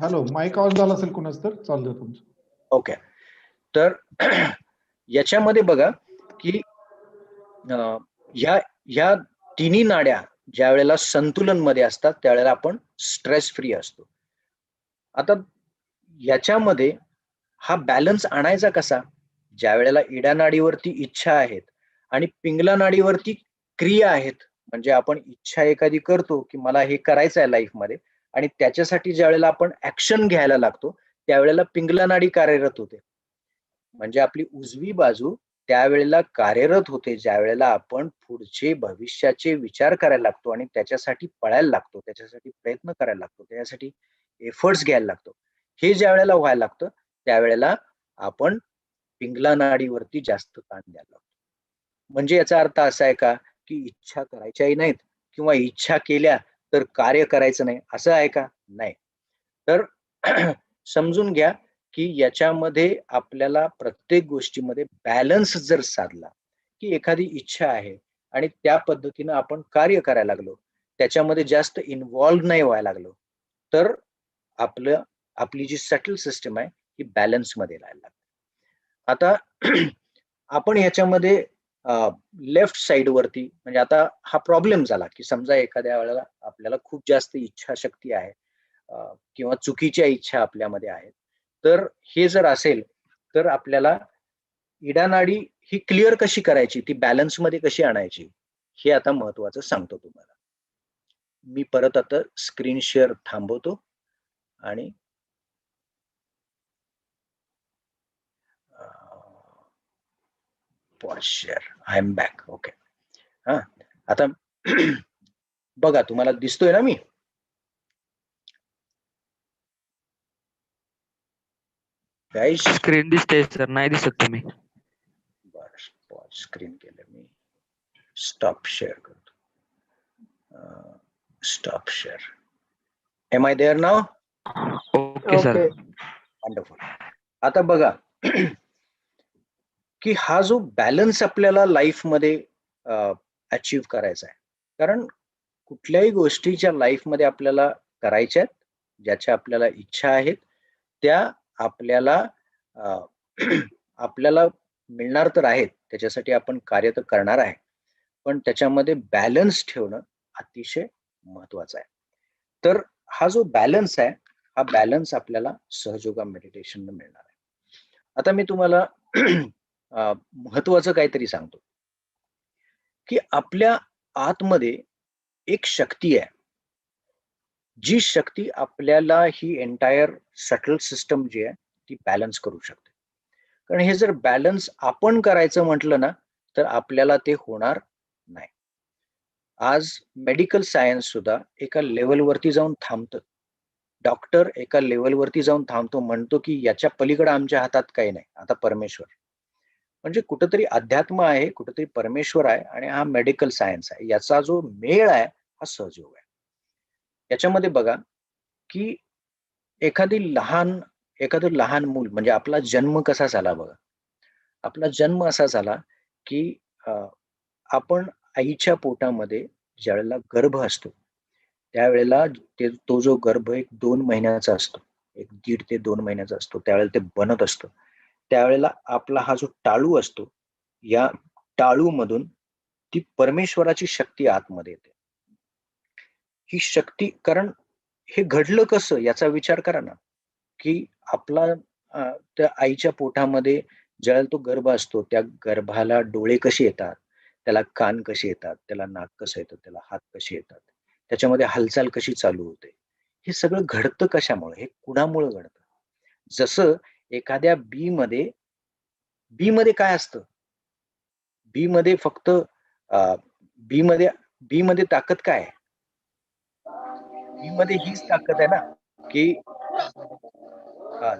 हॅलो, माईक ऑन झाला असेल कोणाच तर, चालू तुमचं. ओके. तर याच्यामध्ये बघा की ह्या तिन्ही नाड्या ज्या वेळेला संतुलन मध्ये असतात त्यावेळेला आपण स्ट्रेस फ्री असतो. आता याच्यामध्ये हा बॅलन्स आणायचा कसा, ज्या वेळेला इडा नाडीवरती इच्छा आहेत आणि पिंगला नाडीवरती क्रिया आहेत, म्हणजे आपण इच्छा एखादी करतो की मला हे करायचं आहे लाईफमध्ये आणि त्याच्यासाठी ज्या वेळेला आपण ऍक्शन घ्यायला लागतो त्यावेळेला पिंगला नाडी कार्यरत होते. म्हणजे आपली उजवी बाजू त्यावेळेला कार्यरत होते ज्या वेळेला आपण पुढचे भविष्याचे विचार करायला लागतो आणि त्याच्यासाठी पळायला लागतो, त्याच्यासाठी प्रयत्न करायला लागतो, त्याच्यासाठी एफर्ट्स घ्यायला लागतो. हे ज्या वेळेला व्हायला लागतं त्यावेळेला आपण पिंगला नाडीवरती जास्त ताण द्यायला लागतो. म्हणजे याचा अर्थ असा आहे का की इच्छा करायच्याही नाहीत किंवा इच्छा केल्या तर कार्य करायचं नाही, असं आहे का? नाही. तर समजून घ्या की याच्यामध्ये आपल्याला प्रत्येक गोष्टीमध्ये बॅलन्स जर साधला, की एखादी इच्छा आहे आणि त्या पद्धतीनं आपण कार्य करायला लागलो, त्याच्यामध्ये जास्त इन्व्हॉल्व नाही व्हायला लागलो, तर आपली जी सटल सिस्टम आहे ही बॅलन्स मध्ये राहायला लागते. आता आपण ह्याच्यामध्ये लेफ्ट साइड वरती, म्हणजे आता हा प्रॉब्लेम झाला की समजा एखाद्या वेळेला आपल्याला खूप जास्त इच्छाशक्ती आहे किंवा चुकीच्या इच्छा आपल्यामध्ये आहेत, तर हे जर असेल तर आपल्याला इडा नाडी ही क्लिअर कशी करायची, ती बॅलन्स मध्ये कशी आणायची, हे आता महत्वाचं सांगतो तुम्हाला. मी परत आता स्क्रीन शेअर थांबवतो आणि pause share. I am back. Okay. हा, आता बघा तुम्हाला दिसतोय ना मी? गाईज स्क्रीन दिसते सर, नाही दिसत तुम्ही. बरं, पॉज स्क्रीन केलं मी. स्टॉप शेअर करतो. Stop share. Am I there now? Okay sir. Wonderful. आता बघा की हा जो बॅलन्स आपल्याला लाईफमध्ये अचीव्ह करायचा आहे, कारण कुठल्याही गोष्टीच्या लाईफमध्ये आपल्याला करायच्या आहेत, ज्याच्या आपल्याला इच्छा आहेत, त्या आपल्याला आपल्याला मिळणार तर आहेत, त्याच्यासाठी आपण कार्य तर करणार आहे, पण त्याच्यामध्ये बॅलन्स ठेवणं अतिशय महत्वाचं आहे. तर हा जो बॅलन्स आहे, हा बॅलन्स आपल्याला सहजोगा मेडिटेशन मिळणार आहे. आता मी तुम्हाला महत्वाचं काहीतरी सांगतो की आपल्या आतमध्ये एक शक्ती आहे, जी शक्ती आपल्याला ही एंटायर सटल सिस्टम जी आहे ती बॅलन्स करू शकते. कारण हे जर बॅलन्स आपण करायचं म्हटलं ना, तर आपल्याला ते होणार नाही. आज मेडिकल सायन्स सुद्धा एका लेवलवरती जाऊन थांबतं. डॉक्टर एका लेवलवरती जाऊन थांबतो, म्हणतो की याच्या पलीकडे आमच्या हातात काही नाही, आता परमेश्वर. म्हणजे कुठंतरी अध्यात्म आहे, कुठंतरी परमेश्वर आहे आणि हा मेडिकल सायन्स आहे. याचा जो मेळ आहे हा सहजयोग आहे. याच्यामध्ये बघा की एखादं लहान मूल, म्हणजे आपला जन्म कसा झाला बघा. आपला जन्म असा झाला की आपण आईच्या पोटामध्ये ज्यावेळेला गर्भ असतो, त्यावेळेला तो जो गर्भ 1-2 महिन्याचा असतो, 1-1.5 ते 2 महिन्याचा असतो, त्यावेळेला ते बनत असतं. त्यावेळेला आपला हा जो टाळू असतो, या टाळूमधून ती परमेश्वराची शक्ती आतमध्ये येते. ही शक्ती, कारण हे घडलं कसं याचा विचार करा ना, की आपला त्या आईच्या पोटामध्ये ज्यावेळेला तो गर्भ असतो, त्या गर्भाला डोळे कसे येतात, त्याला कान कसे येतात, त्याला नाक कसं येतं, त्याला हात कसे येतात, त्याच्यामध्ये हालचाल कशी चालू होते, हे सगळं घडतं कशामुळे, हे कुणामुळे घडतं? जसं एखाद्या बी मध्ये काय असतं? बी मध्ये फक्त बी मध्ये बी मध्ये ताकद काय आहे? बी मध्ये हीच ताकद आहे ना, की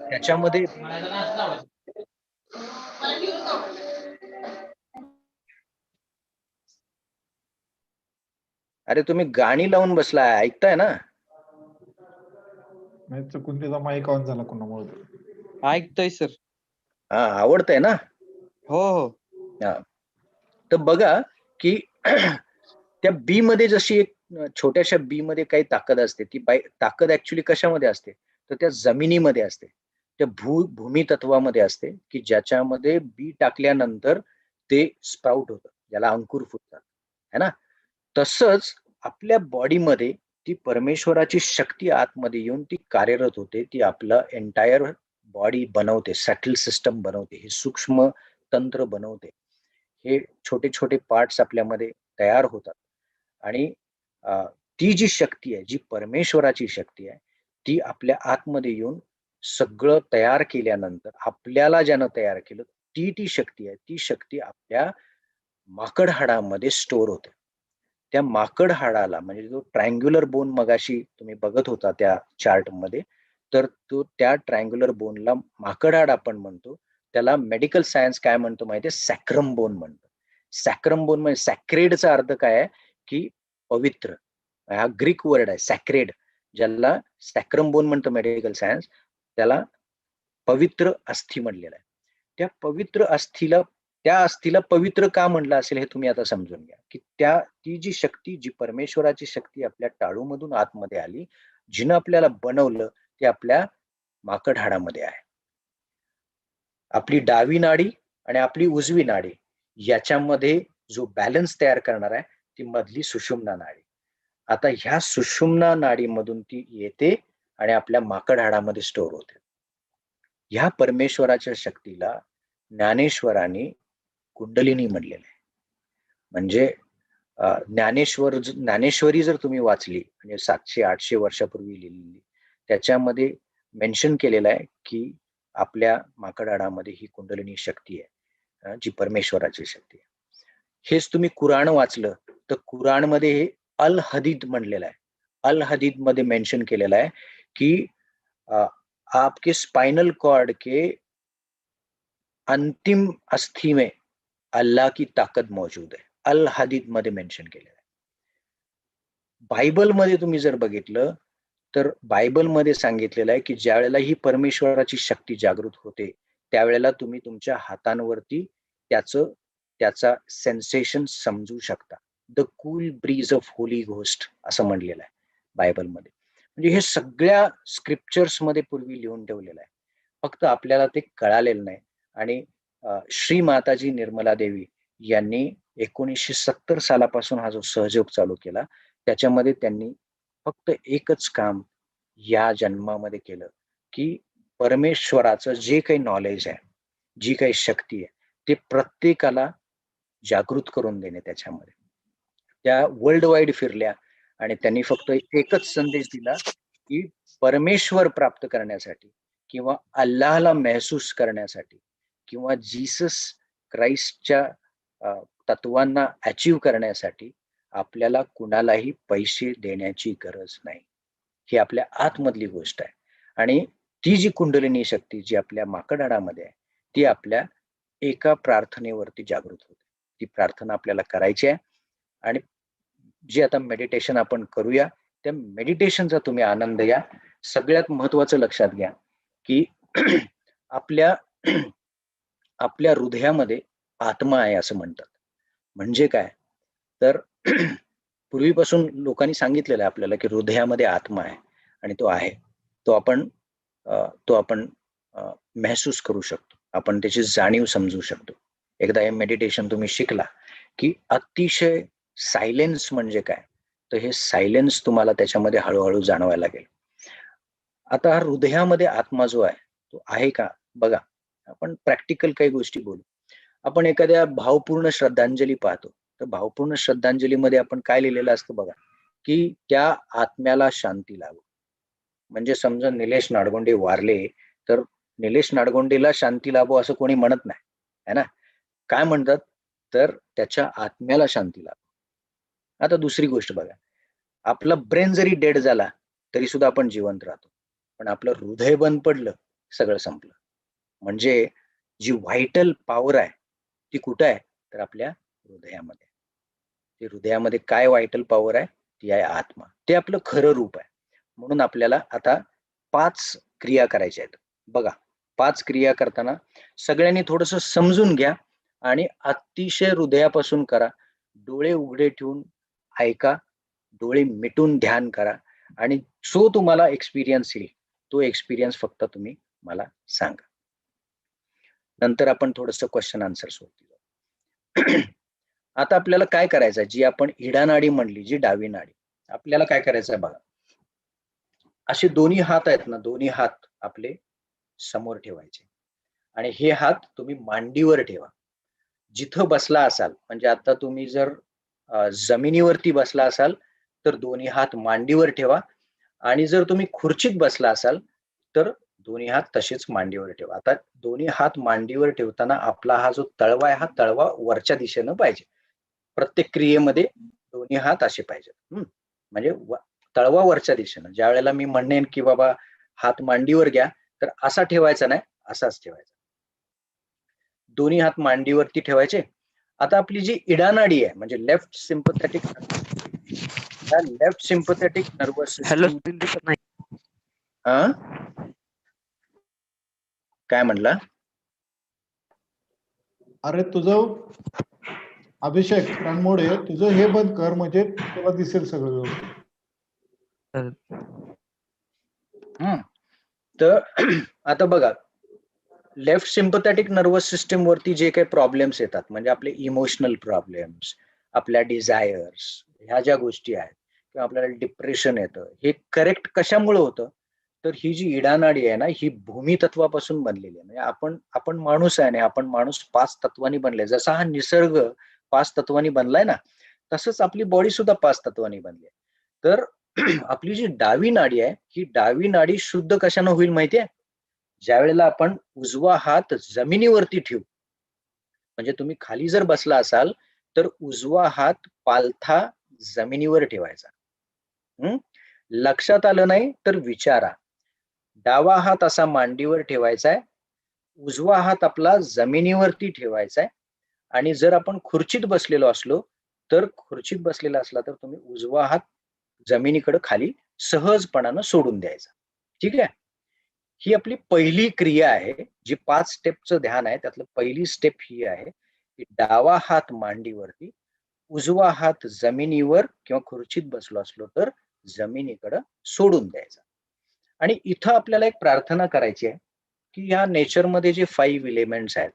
त्याच्यामध्ये अरे तुम्ही गाणी लावून बसलाय, ऐकताय ना? नाही चुकून त्याचा माईक ऑन झाला कोणामुळे. ऐकतोय सर. हा, आवडतंय ना? हो हो. हा. तर बघा की त्या बी मध्ये जशी एक छोट्याशा बी मध्ये काही ताकद असते, ती ताकद ऍक्च्युली कशामध्ये असते, तर त्या जमिनीमध्ये असते, त्या भूमी तत्वामध्ये असते, की ज्याच्यामध्ये बी टाकल्यानंतर ते स्प्राउट होतं, ज्याला अंकुर फुटतात, है ना? तसंच आपल्या बॉडीमध्ये ती परमेश्वराची शक्ती आतमध्ये येऊन ती कार्यरत होते, ती आपलं एंटायर बॉडी बनवते, सॅटल सिस्टम बनवते, हे सूक्ष्म तंत्र बनवते, हे छोटे छोटे पार्ट्स आपल्यामध्ये तयार होतात. आणि ती जी शक्ती आहे, जी परमेश्वराची शक्ती आहे, ती आपल्या आतमध्ये येऊन सगळं तयार केल्यानंतर, आपल्याला ज्यानं तयार केलं, ती शक्ती आहे, ती शक्ती आपल्या माकड हाडामध्ये स्टोअर होते. त्या माकड हाडाला, म्हणजे जो ट्रायंग्युलर बोन मगाशी तुम्ही बघत होता त्या चार्ट मध्ये, तर तो त्या ट्रायंग्युलर बोनला माकड हाड आपण म्हणतो. त्याला मेडिकल सायन्स काय म्हणतो माहितीये? सॅक्रम बोन म्हणतो. सॅक्रम बोन म्हणजे सॅक्रेडचा अर्थ काय आहे, की पवित्र. हा ग्रीक वर्ड आहे सॅक्रेड, ज्याला सॅक्रम बोन म्हणतो मेडिकल सायन्स, त्याला पवित्र अस्थी म्हणलेलं आहे. त्या अस्थिला पवित्र का म्हणलं असेल हे तुम्ही आता समजून घ्या, की ती जी शक्ती, जी परमेश्वराची शक्ती आपल्या टाळूमधून आतमध्ये आली, जिनं आपल्याला बनवलं, ते आपल्या माकड हाडामध्ये आहे. आपली डावी नाडी आणि आपली उजवी नाडी याच्यामध्ये जो बॅलन्स तयार करणार आहे, ती मधली सुषुम्ना नाडी. आता ह्या सुषुम्ना नाडीमधून ती येते आणि आपल्या माकड हाडामध्ये स्टोअर होते. ह्या परमेश्वराच्या शक्तीला ज्ञानेश्वरांनी कुंडलिनी म्हणलेलं आहे. म्हणजे ज्ञानेश्वरी जर तुम्ही वाचली, म्हणजे 700-800 वर्षापूर्वी लिहिलेली, त्याच्यामध्ये मेन्शन केलेलं आहे की आपल्या माकड हाडामध्ये ही कुंडलिनी शक्ती आहे. जी परमेश्वराची शक्ती आहे. हेच तुम्ही कुराण वाचलं तर कुराणमध्ये हे अल हदीद म्हणलेलं आहे. अल हदीद मध्ये मेन्शन केलेलं आहे की आपके स्पाइनल कॉर्ड के अंतिम अस्थि में अल्लाह की ताकद मौजूद आहे. अल हदीद मध्ये मेन्शन केलेलं आहे. बायबलमध्ये तुम्ही जर बघितलं तर बायबलमध्ये सांगितलेलं आहे की ज्या वेळेला ही परमेश्वराची शक्ती जागृत होते त्यावेळेला तुम्ही तुमच्या हातांवरती त्याचा सेन्सेशन समजू शकता. The cool bridge of Holy ghost असं म्हणलेलं आहे बायबलमध्ये. म्हणजे हे सगळ्या स्क्रिप्चर्स मध्ये पूर्वी लिहून ठेवलेलं आहे, फक्त आपल्याला ते कळालेलं नाही. आणि श्री माताजी निर्मला देवी यांनी 1970 सालापासून हा जो सहयोग चालू केला त्याच्यामध्ये त्यांनी फक्त एकच काम या जन्मामध्ये केलं की परमेश्वराचं जे काही नॉलेज आहे, जी काही शक्ती आहे ते प्रत्येकाला जागृत करून देणे. त्याच्यामध्ये त्या वर्ल्ड वाईड फिरल्या आणि त्यांनी फक्त एकच संदेश दिला की परमेश्वर प्राप्त करण्यासाठी किंवा अल्लाहला महसूस करण्यासाठी किंवा जीसस क्राइस्टच्या तत्वांना अचीव करण्यासाठी आपल्याला कुणालाही पैसे देण्याची गरज नाही. ही आपल्या आतमधली गोष्ट आहे. आणि ती जी कुंडलिनी शक्ती जी आपल्या माकडहाडामध्ये आहे ती आपल्या एका प्रार्थनेवरती जागृत होते. ती प्रार्थना आपल्याला करायची आहे आणि जे आता मेडिटेशन आपण करूया त्या मेडिटेशनचा तुम्ही आनंद घ्या. सगळ्यात महत्वाचं लक्षात घ्या की आपल्या हृदयामध्ये आत्मा आहे असं म्हणतात. म्हणजे काय तर पूर्वीपासून लोकांनी सांगितलेलं आहे आपल्याला की हृदयामध्ये आत्मा आहे आणि तो आहे. तो आपण महसूस करू शकतो, आपण त्याची जाणीव समजू शकतो. एकदा हे मेडिटेशन तुम्ही शिकला की अतिशय सायलेन्स म्हणजे काय तर हे सायलेन्स तुम्हाला त्याच्यामध्ये हळूहळू जाणवायला लागेल. आता हा हृदयामध्ये आत्मा जो आहे तो आहे का बघा. आपण प्रॅक्टिकल काही गोष्टी बोलू. आपण एखाद्या भावपूर्ण श्रद्धांजली पाहतो तर भावपूर्ण श्रद्धांजलीमध्ये आपण काय लिहिलेलं असतं बघा की त्या आत्म्याला शांती लाभो. म्हणजे समजा निलेश नाडगोंडे वारले तर निलेश नाडगोंडेला शांती लाभो असं कोणी म्हणत नाही है ना. काय म्हणतात तर त्याच्या आत्म्याला शांती लाभो. आता दुसरी गोष्ट बघा, आपला ब्रेन जरी डेड झाला तरी सुद्धा आपण जिवंत राहतो, पण आपलं हृदय बंद पडलं सगळं संपलं. म्हणजे जी व्हायटल पॉवर आहे ती कुठं आहे तर आपल्या हृदयामध्ये. ते हृदयामध्ये काय व्हायटल पॉवर आहे ती आहे आत्मा. ते आपलं खरं रूप आहे. म्हणून आपल्याला आता 5 क्रिया करायच्या आहेत बघा. 5 क्रिया करताना सगळ्यांनी थोडंसं समजून घ्या आणि अतिशय हृदयापासून करा. डोळे उघडे ठेवून ऐका, डोळे मिटून ध्यान करा आणि जो तुम्हाला एक्सपिरियन्स येईल तो एक्सपिरियन्स फक्त तुम्ही मला सांगा. नंतर आपण थोडंसं क्वेश्चन आन्सर सोडतो. आता आपल्याला काय करायचं, जी आपण इडा नाडी म्हणली, जी डावी नाडी, आपल्याला काय करायचं बघा. असे दोन्ही हात आहेत ना, दोन्ही हात आपले समोर ठेवायचे आणि हे हात तुम्ही मांडीवर ठेवा. जिथं बसला असाल, म्हणजे आता तुम्ही जर जमिनीवरती बसला असाल तर दोन्ही हात मांडीवर ठेवा आणि जर तुम्ही खुर्चीत बसला असाल तर दोन्ही हात तसेच मांडीवर ठेवा. आता दोन्ही हात मांडीवर ठेवताना आपला हा जो तळवा आहे हा तळवा वरच्या दिशेनं पाहिजे. प्रत्येक क्रियेमध्ये दोन्ही हात असे पाहिजेत. म्हणजे तळवा वरच्या दिशेनं. ज्या वेळेला मी म्हणेन की बाबा हात मांडीवर घ्या तर असा ठेवायचा नाही, असाच ठेवायचा. दोन्ही हात मांडीवरती ठेवायचे. आता आपली जी इडानाडी आहे म्हणजे left sympathetic nervous hello system. दिसत नाही. काय म्हणला? अरे तुझं अभिषेक रणमोडे तुझं हे बंद कर म्हणजे तुला दिसेल सगळं व्यवस्थित. तर आता बघा, लेफ्ट सिम्पथेटिक नर्वस सिस्टम वरती जे काही प्रॉब्लेम्स येतात म्हणजे आपले इमोशनल प्रॉब्लेम्स, आपल्या डिझायर्स, ह्या ज्या गोष्टी आहेत किंवा आपल्याला डिप्रेशन येतं, हे करेक्ट कशामुळे होतं तर ही जी इडानाडी आहे ना ही भूमी तत्वापासून बनलेली आहे. म्हणजे आपण माणूस आहे ना, आपण माणूस 5 तत्वांनी बनले. जसा हा निसर्ग 5 तत्वांनी बनलाय ना तसंच आपली बॉडी सुद्धा 5 तत्वांनी बनली आहे. तर आपली जी डावी नाडी आहे ही डावी नाडी शुद्ध कशानं होईल माहितीये? ज्या वेळेला आपण उजवा हात जमिनीवरती ठेवू म्हणजे तुम्ही खाली जर बसला असाल तर उजवा हात पालथा जमिनीवर ठेवायचा. लक्षात आलं नाही तर विचारा. डावा हात असा मांडीवर ठेवायचा आहे, उजवा हात आपला जमिनीवरती ठेवायचा आहे. आणि जर आपण खुर्चीत बसलेलो असलो तर खुर्चीत बसलेला असला तर तुम्ही उजवा हात जमिनीकडे खाली सहजपणानं सोडून द्यायचा. ठीक आहे. ही आपली पहिली क्रिया आहे, जी 5 स्टेपचं ध्यान आहे त्यातलं पहिली स्टेप ही आहे की डावा हात मांडीवरती, उजवा हात जमिनीवर किंवा खुर्चीत बसलो असलो तर जमिनीकडे सोडून द्यायचा. आणि इथं आपल्याला एक प्रार्थना करायची आहे की या नेचरमध्ये जे 5 एलिमेंट्स आहेत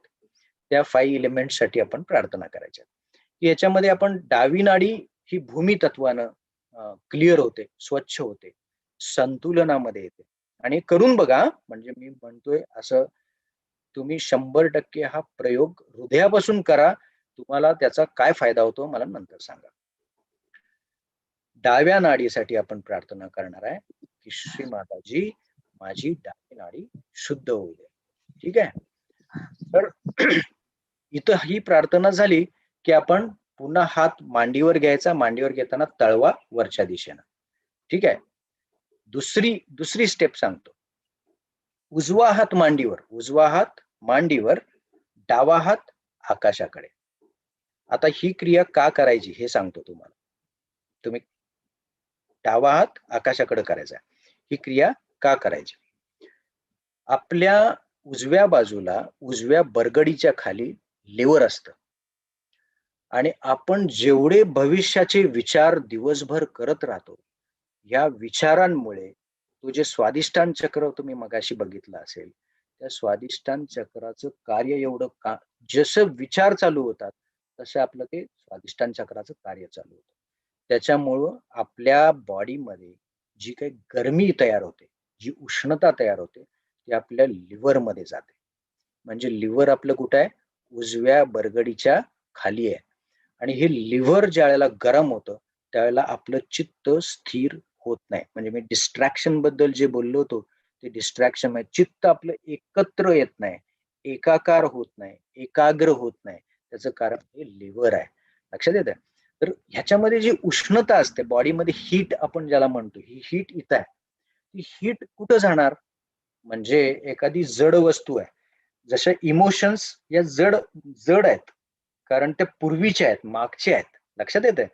त्या 5 एलिमेंट्स साठी आपण प्रार्थना करायची आहे. याच्यामध्ये आपण डावी नाडी ही भूमितत्वानं क्लिअर होते, स्वच्छ होते, संतुलनामध्ये येते. आणि करून बघा, म्हणजे मी म्हणतोय असं तुम्ही 100% हा प्रयोग हृदयापासून करा. तुम्हाला त्याचा काय फायदा होतो मला नंतर सांगा. डाव्या नाडीसाठी आपण प्रार्थना करणार आहे की श्री माताजी माझी डावी नाडी शुद्ध होऊ दे. ठीक आहे. तर इथं ही प्रार्थना झाली की आपण पुन्हा हात मांडीवर घ्यायचा, मांडीवर घेताना तळवा वरच्या दिशेनं. ठीक आहे. दुसरी स्टेप सांगतो. उजवा हात मांडीवर, उजवा हात मांडीवर, डावा हात आकाशाकडे. आता ही क्रिया का करायची हे सांगतो तुम्हाला. तुम्ही डावा हात आकाशाकडे करायचा. ही क्रिया का करायची? आपल्या उजव्या बाजूला उजव्या बरगडीच्या खाली लिव्हर असतं आणि आपण जेवढे भविष्याचे विचार दिवसभर करत राहतो या विचारांमुळे तो जे स्वादिष्टान चक्र तुम्ही मगाशी बघितलं असेल त्या स्वादिष्टान चक्राचं कार्य एवढं जसं विचार चालू होतात तसं आपलं ते स्वादिष्टान चक्राचं कार्य चालू होतं. त्याच्यामुळं आपल्या बॉडीमध्ये जी काही गरमी तयार होते, जी उष्णता तयार होते ती आपल्या लिव्हर मध्ये जाते. म्हणजे लिव्हर आपलं कुठं आहे? उजव्या बरगडीच्या खाली आहे. आणि हे लिव्हर ज्या वेळेला गरम होतं त्यावेळेला आपलं चित्त स्थिर होत नाही. म्हणजे मी डिस्ट्रॅक्शन बद्दल जे बोललो होतो ते डिस्ट्रॅक्शन आहे. चित्त आपलं एकत्र येत नाही, एकाकार होत नाही, एकाग्र होत नाही. त्याचं कारण हे लिव्हर आहे. लक्षात येतं? तर ह्याच्यामध्ये जी उष्णता असते बॉडीमध्ये, हीट आपण ज्याला म्हणतो, ही हीट इथं आहे. ती हीट कुठं जाणार? म्हणजे एखादी जड वस्तू आहे, जशा इमोशन्स या जड आहेत कारण त्या पूर्वीच्या आहेत, मागच्या आहेत. लक्षात येते?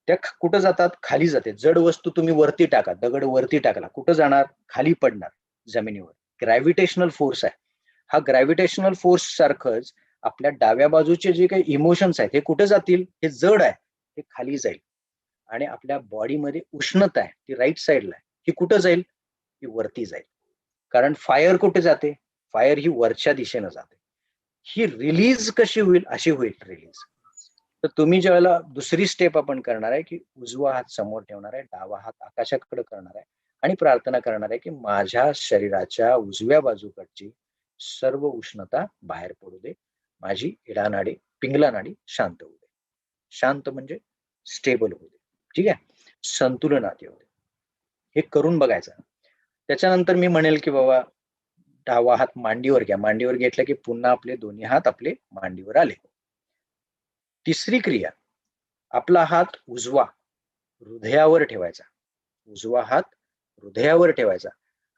त्या कुठं जातात? खाली जाते. जड वस्तू तुम्ही वरती टाका, दगड वरती टाकला कुठं जाणार? खाली पडणार जमिनीवर. ग्रॅव्हिटेशनल फोर्स आहे. हा ग्रॅव्हिटेशनल फोर्स सारखंच आपल्या डाव्या बाजूचे जे काही इमोशन्स आहेत हे कुठे जातील? हे जड आहे, हे खाली जाईल. आणि आपल्या बॉडीमध्ये उष्णता आहे ती राईट साईडला आहे, ही कुठं जाईल? ही वरती जाईल. कारण फायर कुठे जाते? फायर ही वरच्या दिशेनं जाते. ही रिलीज कशी होईल? अशी होईल रिलीज. तर तुम्ही ज्यावेळेला दुसरी स्टेप आपण करणार आहे की उजवा हात समोर ठेवणार आहे, डावा हात आकाशाकडे करणार आहे आणि प्रार्थना करणार आहे की माझ्या शरीराच्या उजव्या बाजूकडची सर्व उष्णता बाहेर पडू दे, माझी इडा नाडी, पिंगला नाडी शांत होऊ दे. शांत म्हणजे स्टेबल होऊ दे. ठीक आहे. संतुलनात येऊ दे. हे करून बघायचं. त्याच्यानंतर मी म्हणेल की बाबा डावा हात मांडीवर घ्या. मांडीवर घेतलं की पुन्हा आपले दोन्ही हात आपले मांडीवर आले. तिसरी क्रिया, आपला हात उजवा हृदयावर ठेवायचा. उजवा हात हृदयावर ठेवायचा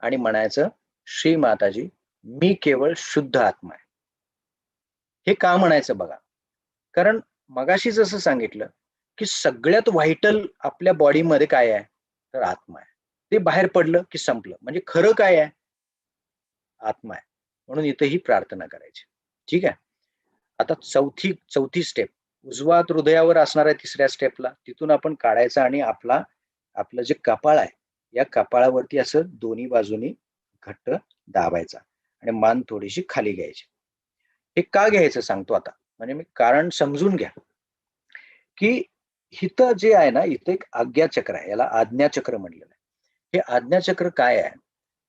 आणि म्हणायचं श्री माताजी मी केवळ शुद्ध आत्मा आहे. हे का म्हणायचं बघा. कारण मगाशी जसं सांगितलं की सगळ्यात व्हायटल आपल्या बॉडीमध्ये काय आहे? तर आत्मा आहे. ते बाहेर पडलं की संपलं. म्हणजे खरं काय आहे? आत्मा आहे. म्हणून इथे ही प्रार्थना करायची. ठीक आहे. आता चौथी स्टेप, उजवा हात हृदयावर असणार आहे तिसऱ्या स्टेपला. तिथून आपण काढायचा आणि आपलं जे कपाळ आहे या कपाळावरती असं दोन्ही बाजूनी घट्ट दाबायचा आणि मान थोडीशी खाली घ्यायची. हे का घ्यायचं सांगतो आता. म्हणजे मी कारण समजून घ्या की इथं जे आहे ना, इथं एक आज्ञाचक्र आहे, याला आज्ञाचक्र म्हणलेलं आहे. हे आज्ञाचक्र काय आहे?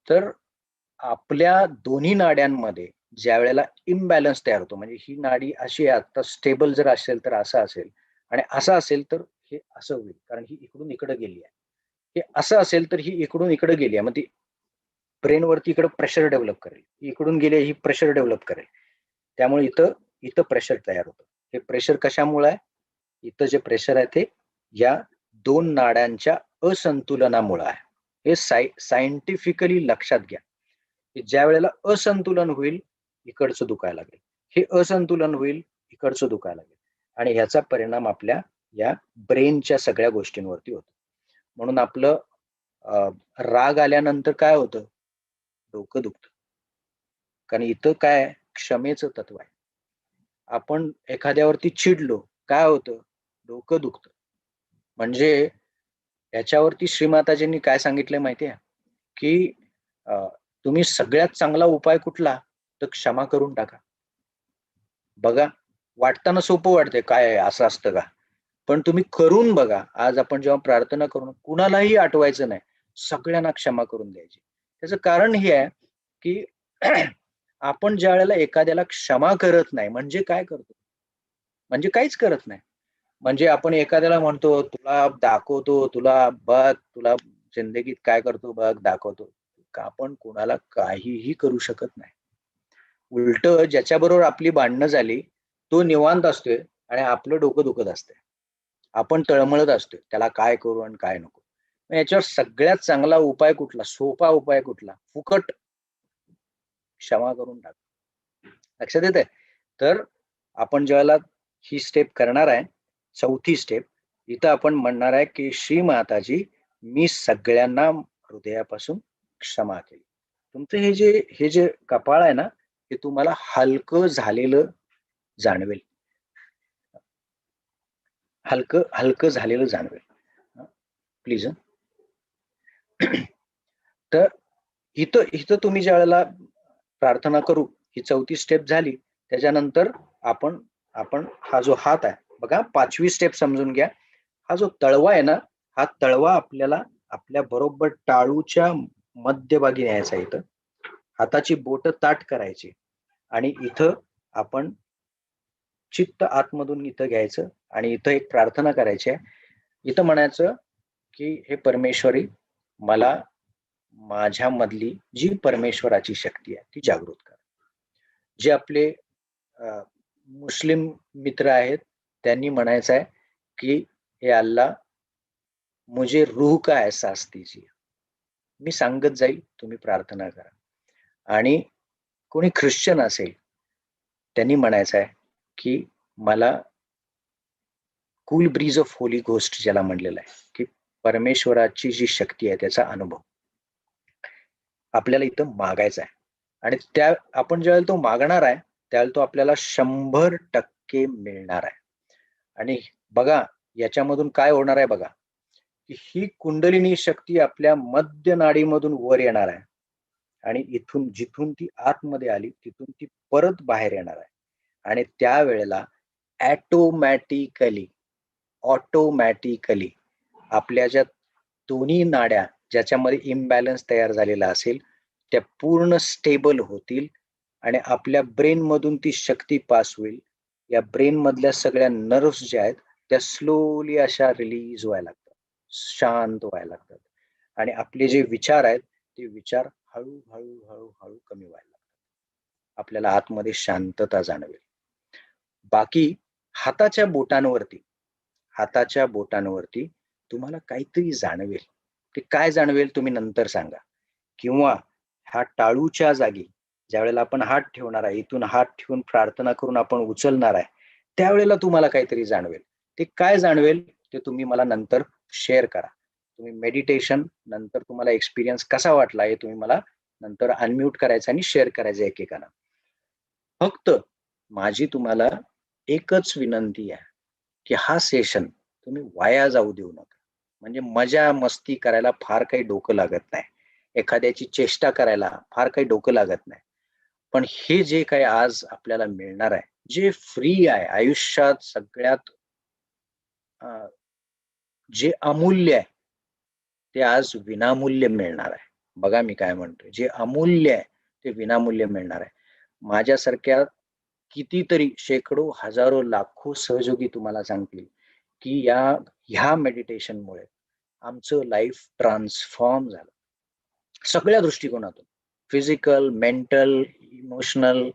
तर आपल्या दोन्ही नाड्यांमध्ये ज्या वेळेला इम्बॅलन्स तयार होतो, म्हणजे ही नाडी अशी आहे आता स्टेबल जर असेल तर असं असेल आणि असं असेल तर हे असं होईल कारण ही इकडून इकडे गेली आहे. हे असं असेल तर ही इकडून इकडे गेली आहे, मग ती ब्रेन वरती इकडे प्रेशर डेव्हलप करेल. इकडून गेली ही प्रेशर डेव्हलप करेल. त्यामुळे इथं इथं प्रेशर तयार होतं. हे प्रेशर कशामुळे आहे? इथं जे प्रेशर आहे ते या दोन नाड्यांच्या असंतुलनामुळे आहे. हे सायंटिफिकली लक्षात घ्या की ज्या वेळेला असंतुलन होईल इकडचं दुखायला लागेल, हे असंतुलन होईल इकडचं दुखायला लागेल आणि ह्याचा परिणाम आपल्या या ब्रेनच्या सगळ्या गोष्टींवरती होतो. म्हणून आपलं राग आल्यानंतर काय होतं? डोकं दुखतं. कारण इथं काय आहे? क्षमेचं तत्व आहे. आपण एखाद्यावरती चिडलो, काय होतं? डोकं दुखतं. म्हणजे याच्यावरती श्रीमाताजींनी काय सांगितलंय माहितीये की तुम्ही सगळ्यात चांगला उपाय कुठला? तर क्षमा करून टाका. बघा, वाटताना सोपं वाटतंय, काय असं असतं का? पण तुम्ही करून बघा. आज आपण जेव्हा प्रार्थना करू कुणालाही आठवायचं नाही, सगळ्यांना क्षमा करून द्यायची. त्याचं कारण हे आहे की आपण ज्या वेळेला एखाद्याला क्षमा करत नाही म्हणजे काय करतो? म्हणजे काहीच करत नाही. म्हणजे आपण एखाद्याला म्हणतो, तुला दाखवतो, तुला बघ, तुला जिंदगीत काय करतो बघ, दाखवतो. का आपण कोणाला काहीही करू शकत नाही. उलटं ज्याच्याबरोबर आपली भांडणं झाली, तो निवांत असतोय आणि आपलं डोकं दुखत असतंय. आपण तळमळत असतोय, त्याला काय करू आणि काय नको. मग याच्यावर सगळ्यात चांगला उपाय कुठला? सोपा उपाय कुठला? फुकट क्षमा करून टाक. लक्षात येतंय? तर आपण ज्यावेळेला ही स्टेप करणार आहे, चौथी स्टेप, इथं आपण म्हणणार आहे की श्री माताजी, मी सगळ्यांना हृदयापासून क्षमा केली. तुमचं हे जे कपाळ आहे ना, हे तुम्हाला हलकं झालेलं जाणवेल. हलकं हलकं झालेलं जाणवेल. प्लीज. तर इथं तुम्ही ज्या वेळेला प्रार्थना करू, ही चौथी स्टेप झाली, त्याच्यानंतर आपण आपण हा जो हात आहे बघा, 5वी स्टेप समजून घ्या. हा जो तळवा आहे ना, हा तळवा आपल्याला आपल्या बरोबर टाळूच्या मध्यभागी न्यायचा. इथं हाताची बोट ताठ करायची आणि इथं आपण चित्त आतमधून इथं घ्यायचं आणि इथं एक प्रार्थना करायची आहे. इथं म्हणायचं की हे परमेश्वरी, मला माझ्यामधली जी परमेश्वराची शक्ती आहे ती जागृत कर. जे आपले मुस्लिम मित्र आहेत त्यांनी म्हणायचं आहे की हे अल्लाह, मुझे रूह का एहसास दीजिए. मी सांगत जाईल, तुम्ही प्रार्थना करा. आणि कोणी ख्रिश्चन असेल त्यांनी म्हणायचं आहे की मला cool bridge of Holy ghost ज्याला म्हणलेलं आहे की परमेश्वराची जी शक्ती आहे त्याचा अनुभव आपल्याला इथं मागायचा आहे. आणि त्या आपण ज्यावेळेला तो मागणार आहे त्यावेळेला तो आपल्याला 100% मिळणार आहे. आणि बघा याच्यामधून काय होणार आहे बघा, की ही कुंडलिनी शक्ती आपल्या मध्य नाडीमधून वर येणार आहे आणि इथून जिथून ती आतमध्ये आली तिथून ती परत बाहेर येणार आहे. आणि त्यावेळेला ऑटोमॅटिकली आपल्या ज्या दोन्ही नाड्या ज्याच्यामध्ये इम्बॅलन्स तयार झालेला असेल त्या पूर्ण स्टेबल होतील आणि आपल्या ब्रेन मधून ती शक्ती पास होईल. या ब्रेन मधल्या सगळ्या नर्व्स ज्या आहेत त्या स्लोली अशा रिलीज व्हायला लागतात, शांत व्हायला लागतात आणि आपले जे विचार आहेत ते विचार हळूहळू हळूहळू कमी व्हायला लागतात. आपल्याला आतमध्ये शांतता जाणवेल. बाकी हाताच्या बोटांवरती तुम्हाला काहीतरी जाणवेल. ते काय जाणवेल तुम्ही नंतर सांगा. किंवा ह्या टाळूच्या जागी ज्या वेळेला आपण हात ठेवणार आहे, इथून हात ठेवून प्रार्थना करून आपण उचलणार आहे, त्यावेळेला तुम्हाला काहीतरी जाणवेल. ते काय जाणवेल ते तुम्ही मला नंतर शेअर करा. तुम्ही मेडिटेशन नंतर तुम्हाला एक्सपिरियन्स कसा वाटला हे तुम्ही मला नंतर अनम्यूट करायचं आणि शेअर करायचं एकेकाना. फक्त माझी तुम्हाला एकच विनंती आहे की हा सेशन तुम्ही वाया जाऊ देऊ नका. म्हणजे मजा मस्ती करायला फार काही डोकं लागत नाही, एखाद्याची चेष्टा करायला फार काही डोकं लागत नाही. पण हे जे काही आज आपल्याला मिळणार आहे, जे फ्री आहे आयुष्यात सगळ्यात जे अमूल्य आहे ते आज विनामूल्य मिळणार आहे. बघा मी काय म्हणतोय, जे अमूल्य आहे ते विनामूल्य मिळणार आहे. माझ्यासारख्या कितीतरी शेकडो हजारो लाखो सहयोगी तुम्हाला सांगतील की ह्या मेडिटेशनमुळे आमचं लाईफ ट्रान्सफॉर्म झालं सगळ्या दृष्टिकोनातून, फिजिकल, मेंटल, इमोशनल,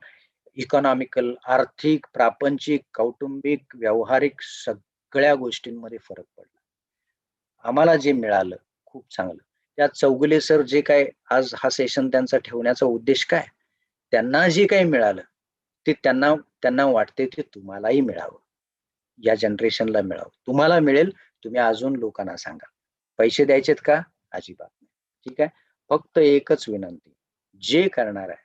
इकॉनॉमिकल, आर्थिक, प्रापंचिक, कौटुंबिक, व्यावहारिक सगळ्या गोष्टींमध्ये फरक पडला. आम्हाला जे मिळालं खूप चांगलं. त्या चौगुले सर जे काय आज हा सेशन त्यांचा ठेवण्याचा उद्देश काय, त्यांना जे काही मिळालं ते त्यांना वाटते ते तुम्हालाही मिळावं, या जनरेशनला मिळावं. तुम्हाला मिळेल, तुम्ही अजून लोकांना सांगा. पैसे द्यायचेत का? अजिबात नाही. ठीक आहे. फक्त एकच विनंती, जे करणार आहे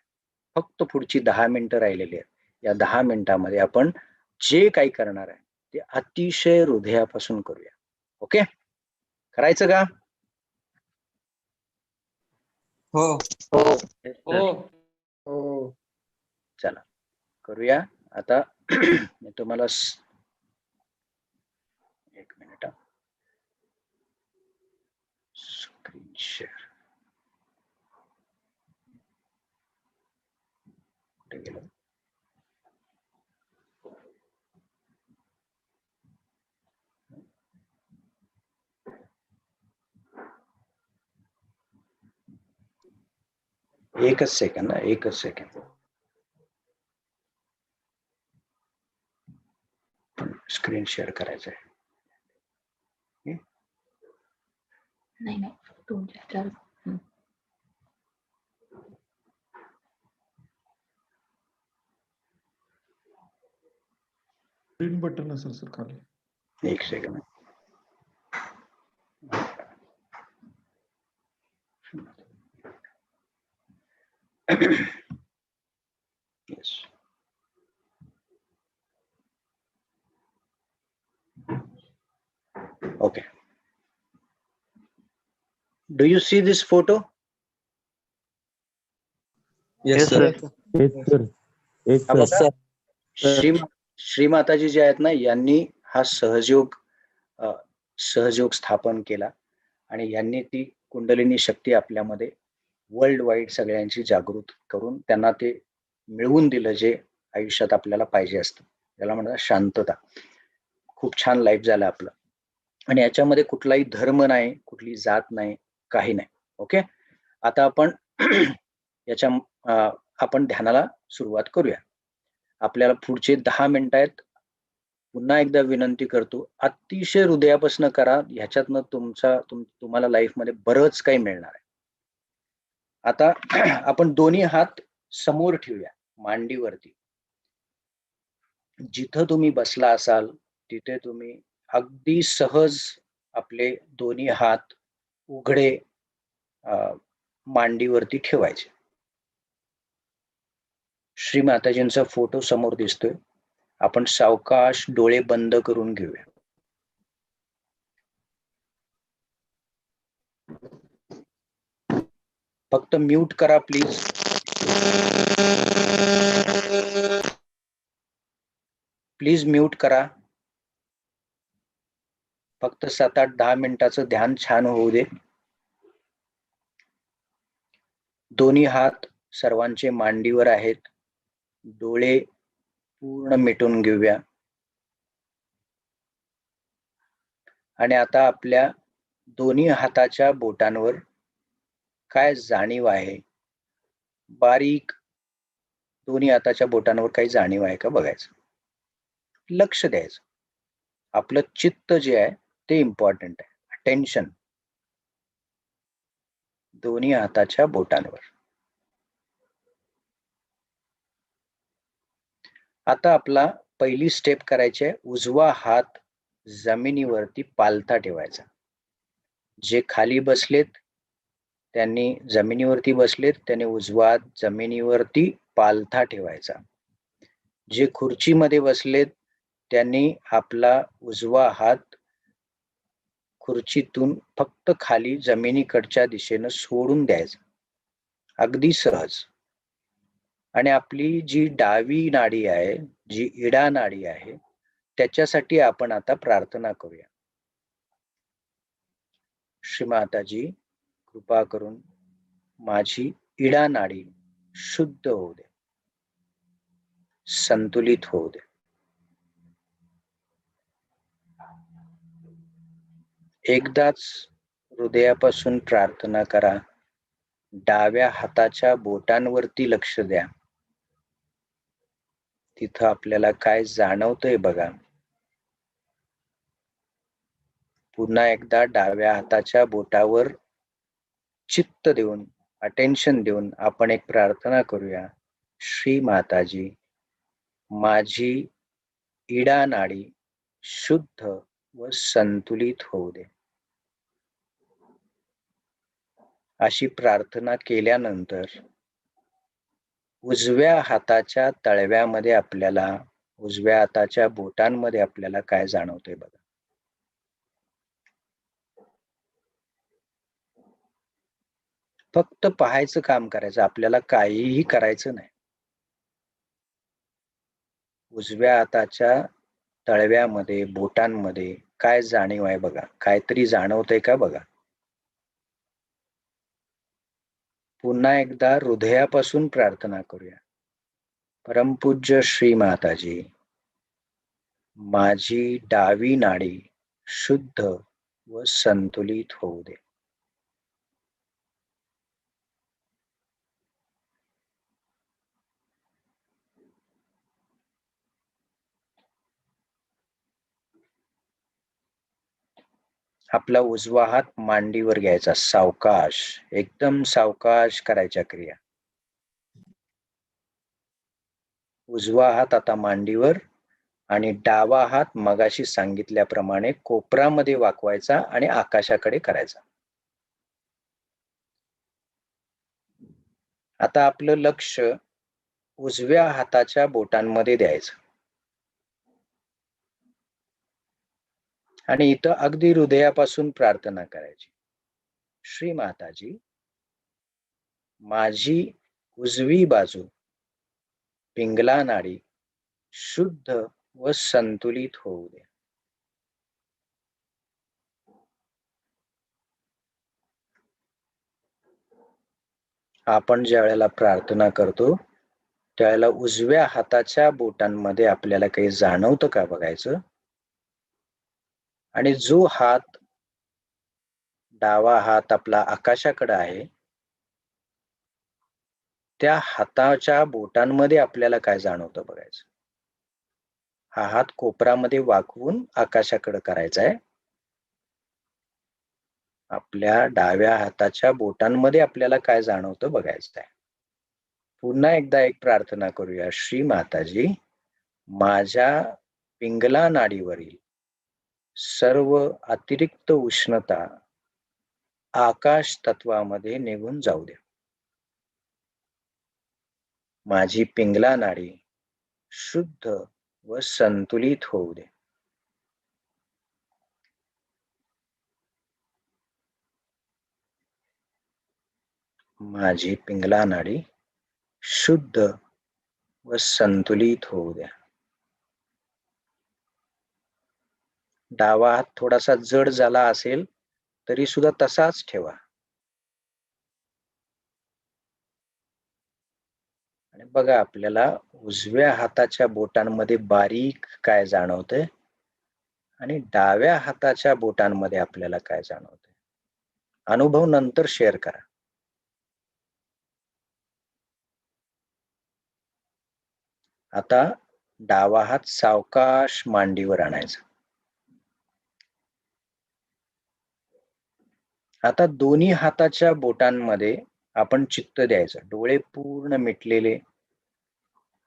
फक्त पुढची 10 मिनिटं राहिलेली आहेत. या 10 मिनिटांमध्ये आपण जे काही करणार आहे ते अतिशय हृदयापासून करूया. ओके, करायचं का? हो हो. चला करूया. आता मी तुम्हाला एक मिनिट, स्क्रीन शेअर कुठे गेलं? एकच सेकंद, एकच सेकंद. स्क्रीन शेअर करायचं आहे. नाही तुमच्या ह्याच्यावर. ग्रीन बटन असेल सर खाली. एक second. Yes. Okay. Do you see this photo? Yes sir. हा बघा, श्रीमाताजी जे आहेत ना, यांनी हा सहयोग स्थापन केला आणि यांनी ती कुंडलिनी शक्ती आपल्यामध्ये वर्ल्ड वाईड सगळ्यांची जागृत करून त्यांना ते मिळवून दिलं जे आयुष्यात आपल्याला पाहिजे असतं. याला म्हणतात शांतता. खूप छान लाईफ झालं आपलं. आणि याच्यामध्ये कुठलाही धर्म नाही, कुठली जात नाही, काही नाही. ओके, आता आपण आपण ध्यानाला सुरुवात करूया. आपल्याला पुढचे 10 मिनिटं आहेत. पुन्हा एकदा विनंती करतो, अतिशय हृदयापासून करा. ह्याच्यातनं तुम्हाला लाईफमध्ये बरंच काही मिळणार आहे. आता आपण दोन्ही हात समोर ठेवूया मांडीवरती. जिथं तुम्ही बसला असाल तिथे तुम्ही अगदी सहज आपले दोन्ही हात उघडे मांडीवरती ठेवायचे. श्री माताजींचा फोटो समोर दिसतोय. आपण सावकाश डोळे बंद करून घेऊया. फक्त म्यूट करा प्लीज. प्लीज म्यूट करा. फक्त 7-8-10 मिनिटाचं ध्यान छान होऊ दे. दोन्ही हात सर्वांचे मांडीवर आहेत. डोळे पूर्ण मिटून घेऊया. आणि आता आपल्या दोन्ही हाताच्या बोटांवर काय जाणीव आहे, बारीक दोन्ही हाताच्या बोटांवर काही जाणीव आहे का बघायचं. लक्ष द्यायचं. आपलं चित्त जे आहे ते इम्पॉर्टंट आहे. अटेन्शन दोन्ही हाताच्या बोटांवर. आता आपला पहिली स्टेप करायची आहे. उजवा हात जमिनीवरती पालथा ठेवायचा. जे खाली बसलेत त्यांनी जमिनीवरती बसलेत त्याने उजवा हात जमिनीवरती पालथा ठेवायचा. जे खुर्चीमध्ये बसलेत त्यांनी आपला उजवा हात खुर्चीतून फक्त खाली जमिनीकडच्या दिशेनं सोडून द्यायचा. अगदी सहज. आणि आपली जी डावी नाडी आहे, जी इडा नाडी आहे, त्याच्यासाठी आपण आता प्रार्थना करूया. श्री माताजी कृपा करून माझी इडा नाडी शुद्ध होऊ दे, संतुलित होऊ दे. एकदाच हृदयापासून प्रार्थना करा. डाव्या हाताच्या बोटांवरती लक्ष द्या. तिथं आपल्याला काय जाणवतंय बघा. पुन्हा एकदा डाव्या हाताच्या बोटावर चित्त देऊन, अटेन्शन देऊन आपण एक प्रार्थना करूया. श्री माताजी, माझी इडा नाडी शुद्ध व संतुलित होऊ दे. अशी प्रार्थना केल्यानंतर उजव्या हाताच्या तळव्यामध्ये आपल्याला, उजव्या हाताच्या बोटांमध्ये आपल्याला काय जाणवतंय बघा. फक्त पाहायचं काम करायचं, आपल्याला काहीही करायचं नाही. उजव्या हाताच्या तळव्यामध्ये, बोटांमध्ये काय जाणीव आहे बघा. काहीतरी जाणवतंय का बघा. पुन्हा एकदा हृदयापासून प्रार्थना करूया. परमपूज्य श्री माताजी, माझी डावी नाडी शुद्ध व संतुलित होऊ दे. आपला उजवा हात मांडीवर घ्यायचा, सावकाश, एकदम सावकाश करायच्या क्रिया. उजवा हात आता मांडीवर आणि डावा हात मगाशी सांगितल्याप्रमाणे कोपरामध्ये वाकवायचा आणि आकाशाकडे करायचा. आता आपलं लक्ष उजव्या हाताच्या बोटांमध्ये द्यायचं आणि इथं अगदी हृदयापासून प्रार्थना करायची. श्री माताजी, माझी उजवी बाजू पिंगला नाडी शुद्ध व संतुलित होऊ दे. आपण ज्या वेळेला प्रार्थना करतो त्यावेळेला उजव्या हाताच्या बोटांमध्ये आपल्याला काही जाणवतं का बघायचं. आणि जो हात, डावा हात आपला आकाशाकडे आहे, त्या हाताच्या बोटांमध्ये आपल्याला काय जाणवतं बघायचं. हा हात कोपरामध्ये वाकवून आकाशाकडे करायचा आहे. आपल्या डाव्या हाताच्या बोटांमध्ये आपल्याला काय जाणवतं बघायचं आहे. पुन्हा एकदा एक प्रार्थना करूया. श्री माताजी, माझ्या पिंगला नाडीवरील सर्व अतिरिक्त उष्णता आकाश तत्वामध्ये निघून जाऊ द्या. माझी पिंगला नाडी शुद्ध व संतुलित होऊ दे. माझी पिंगला नाडी शुद्ध व संतुलित होऊ द्या. डावा हात थोडासा जड झाला असेल तरी सुद्धा तसाच ठेवा. आणि बघा आपल्याला उजव्या हाताच्या बोटांमध्ये बारीक काय जाणवतंय आणि डाव्या हाताच्या बोटांमध्ये आपल्याला काय जाणवतंय. अनुभव नंतर शेअर करा. आता डावा हात सावकाश मांडीवर आणायचा. आता दोन्ही हाताच्या बोटांमध्ये आपण चित्त द्यायचं. डोळे पूर्ण मिटलेले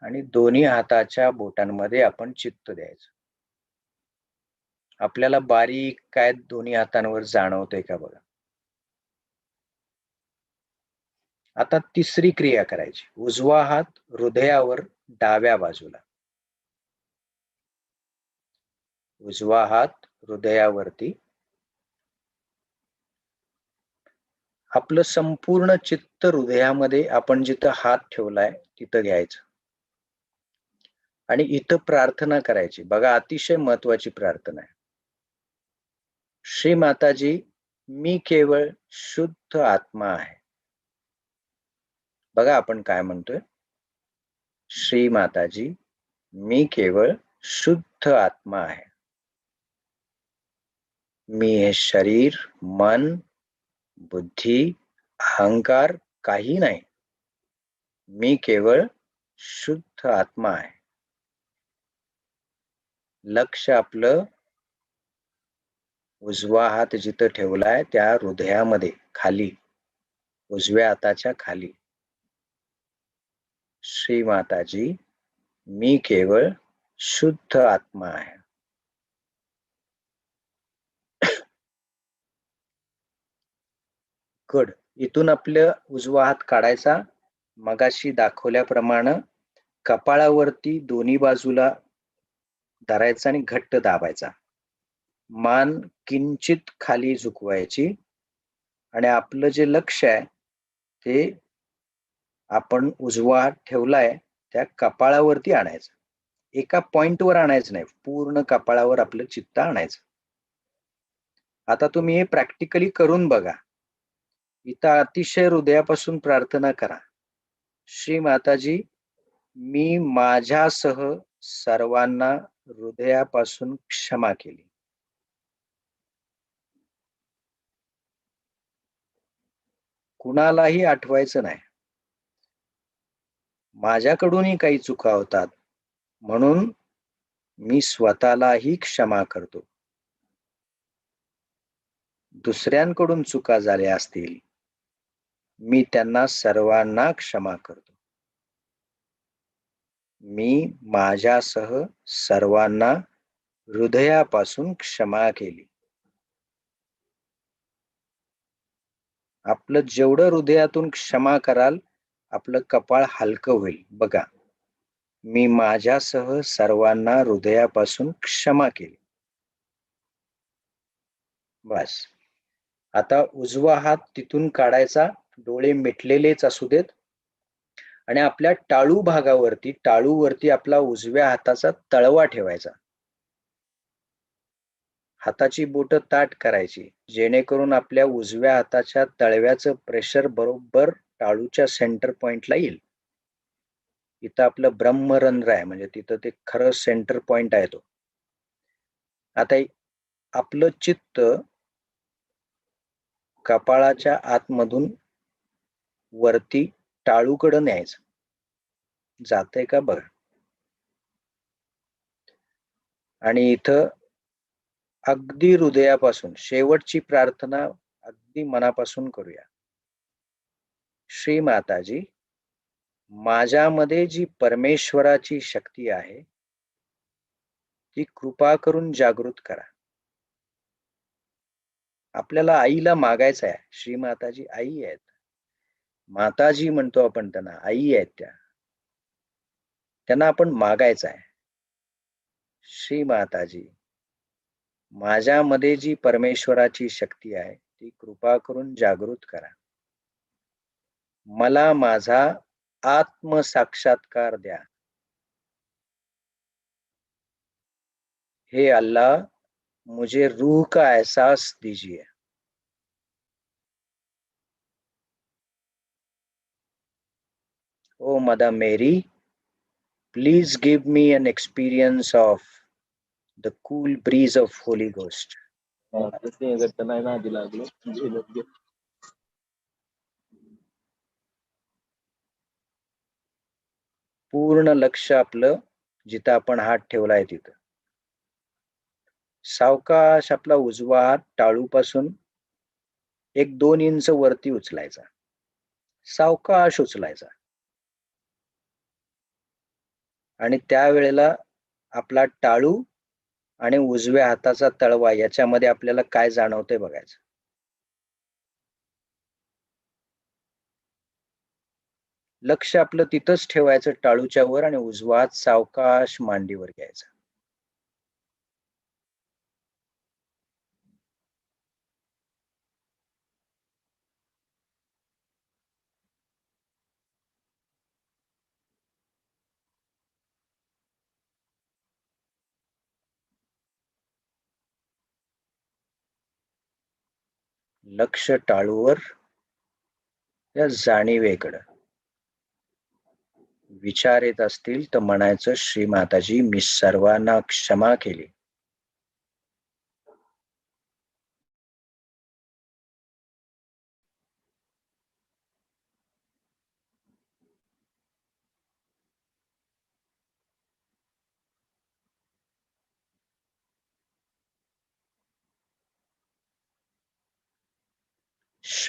आणि दोन्ही हाताच्या बोटांमध्ये आपण चित्त द्यायचं. आपल्याला बारीक काय दोन्ही हातांवर जाणवतंय का बघा. आता तिसरी क्रिया करायची. उजवा हात हृदयावर डाव्या बाजूला, उजवा हात हृदयावरती. आपलं संपूर्ण चित्त हृदयामध्ये आपण जिथं हात ठेवलाय तिथं घ्यायचं आणि इथं प्रार्थना करायची. बघा अतिशय महत्वाची प्रार्थना आहे. श्री माताजी, मी केवळ शुद्ध आत्मा आहे. बघा आपण काय म्हणतोय. श्री माताजी, मी केवळ शुद्ध आत्मा आहे. मी हे शरीर, मन, बुद्धी, अहंकार काही नाही. मी केवळ शुद्ध आत्मा आहे. लक्ष आपलं उजवा हात जिथं ठेवलाय त्या हृदयामध्ये खाली, उजव्या हाताच्या खाली. श्री माताजी, मी केवळ शुद्ध आत्मा आहे. गुड. इथून आपलं उजवा हात काढायचा, मगाशी दाखवल्याप्रमाणे कपाळावरती दोन्ही बाजूला धरायचा आणि घट्ट दाबायचा. मान किंचित खाली झुकवायची आणि आपलं जे लक्ष आहे ते आपण उजवा हात ठेवलाय त्या कपाळावरती आणायचं. एका पॉइंटवर आणायचं नाही, पूर्ण कपाळावर आपलं चित्त आणायचं. आता तुम्ही हे प्रॅक्टिकली करून बघा. इथं अतिशय हृदयापासून प्रार्थना करा, श्री माताजी, मी माझ्यासह सर्वांना हृदयापासून क्षमा केली. कुणालाही आठवायचं नाही, माझ्याकडूनही काही चुका होतात, म्हणून मी स्वतःलाही क्षमा करतो. दुसऱ्यांकडून चुका झाल्या असतील, मी त्यांना सर्वांना क्षमा करतो. मी माझ्यासह सर्वांना हृदयापासून क्षमा केली. आपलं जेवढं हृदयातून क्षमा कराल, आपलं कपाळ हलकं होईल. बघा, मी माझ्यासह सर्वांना हृदयापासून क्षमा केली. बस. आता उजवा हात तिथून काढायचा, डोळे मिटलेलेच असू देत, आणि आपल्या टाळूवरती आपला उजव्या हाताचा तळवा ठेवायचा. हाताची बोटं ताठ करायची, जेणेकरून आपल्या उजव्या हाताच्या तळव्याचं प्रेशर बरोबर टाळूच्या सेंटर पॉइंटला येईल. इथं आपलं ब्रह्मरंध्र आहे, म्हणजे तिथं ते खरं सेंटर पॉइंट आहे तो. आता आपलं चित्त कपाळाच्या आतमधून वरती टाळूकडं न्यायचं. जातंय का बघा. आणि इथं अगदी हृदयापासून शेवटची प्रार्थना अगदी मनापासून करूया. श्री माताजी, माझ्यामध्ये जी परमेश्वराची शक्ती आहे ती कृपा करून जागृत करा. आपल्याला आईला मागायचं आहे. श्री माताजी आई आहेत, माताजी म्हणतो आपण त्यांना, आई आहेत त्यांना आपण मागायचं आहे. श्री माताजी, माझ्यामध्ये जी परमेश्वराची शक्ती आहे ती कृपा करून जागृत करा. मला माझा आत्मसाक्षात्कार द्या. हे अल्लाह, मुझे रूह का एहसास दीजिए. Oh mother Mary, please give me an experience of the cool breeze of Holy Ghost. पूर्ण लक्ष आपलं जिथं आपण हात ठेवलाय तिथं. सावकाश आपला उजवा हात टाळूपासून 1-2 इंच वरती उचलायचा. सावकाश उचलायचा. आणि त्यावेळेला आपला टाळू आणि उजव्या हाताचा तळवा याच्यामध्ये आपल्याला काय जाणवतंय बघायचं. लक्ष आपलं तिथंच ठेवायचं टाळूच्या वर, आणि उजवा हात सावकाश मांडीवर घ्यायचा. लक्ष टाळूवर, या जाणीवेकडं. विचार येत असतील तर म्हणायचं, श्री माताजी, मी सर्वांना क्षमा केली.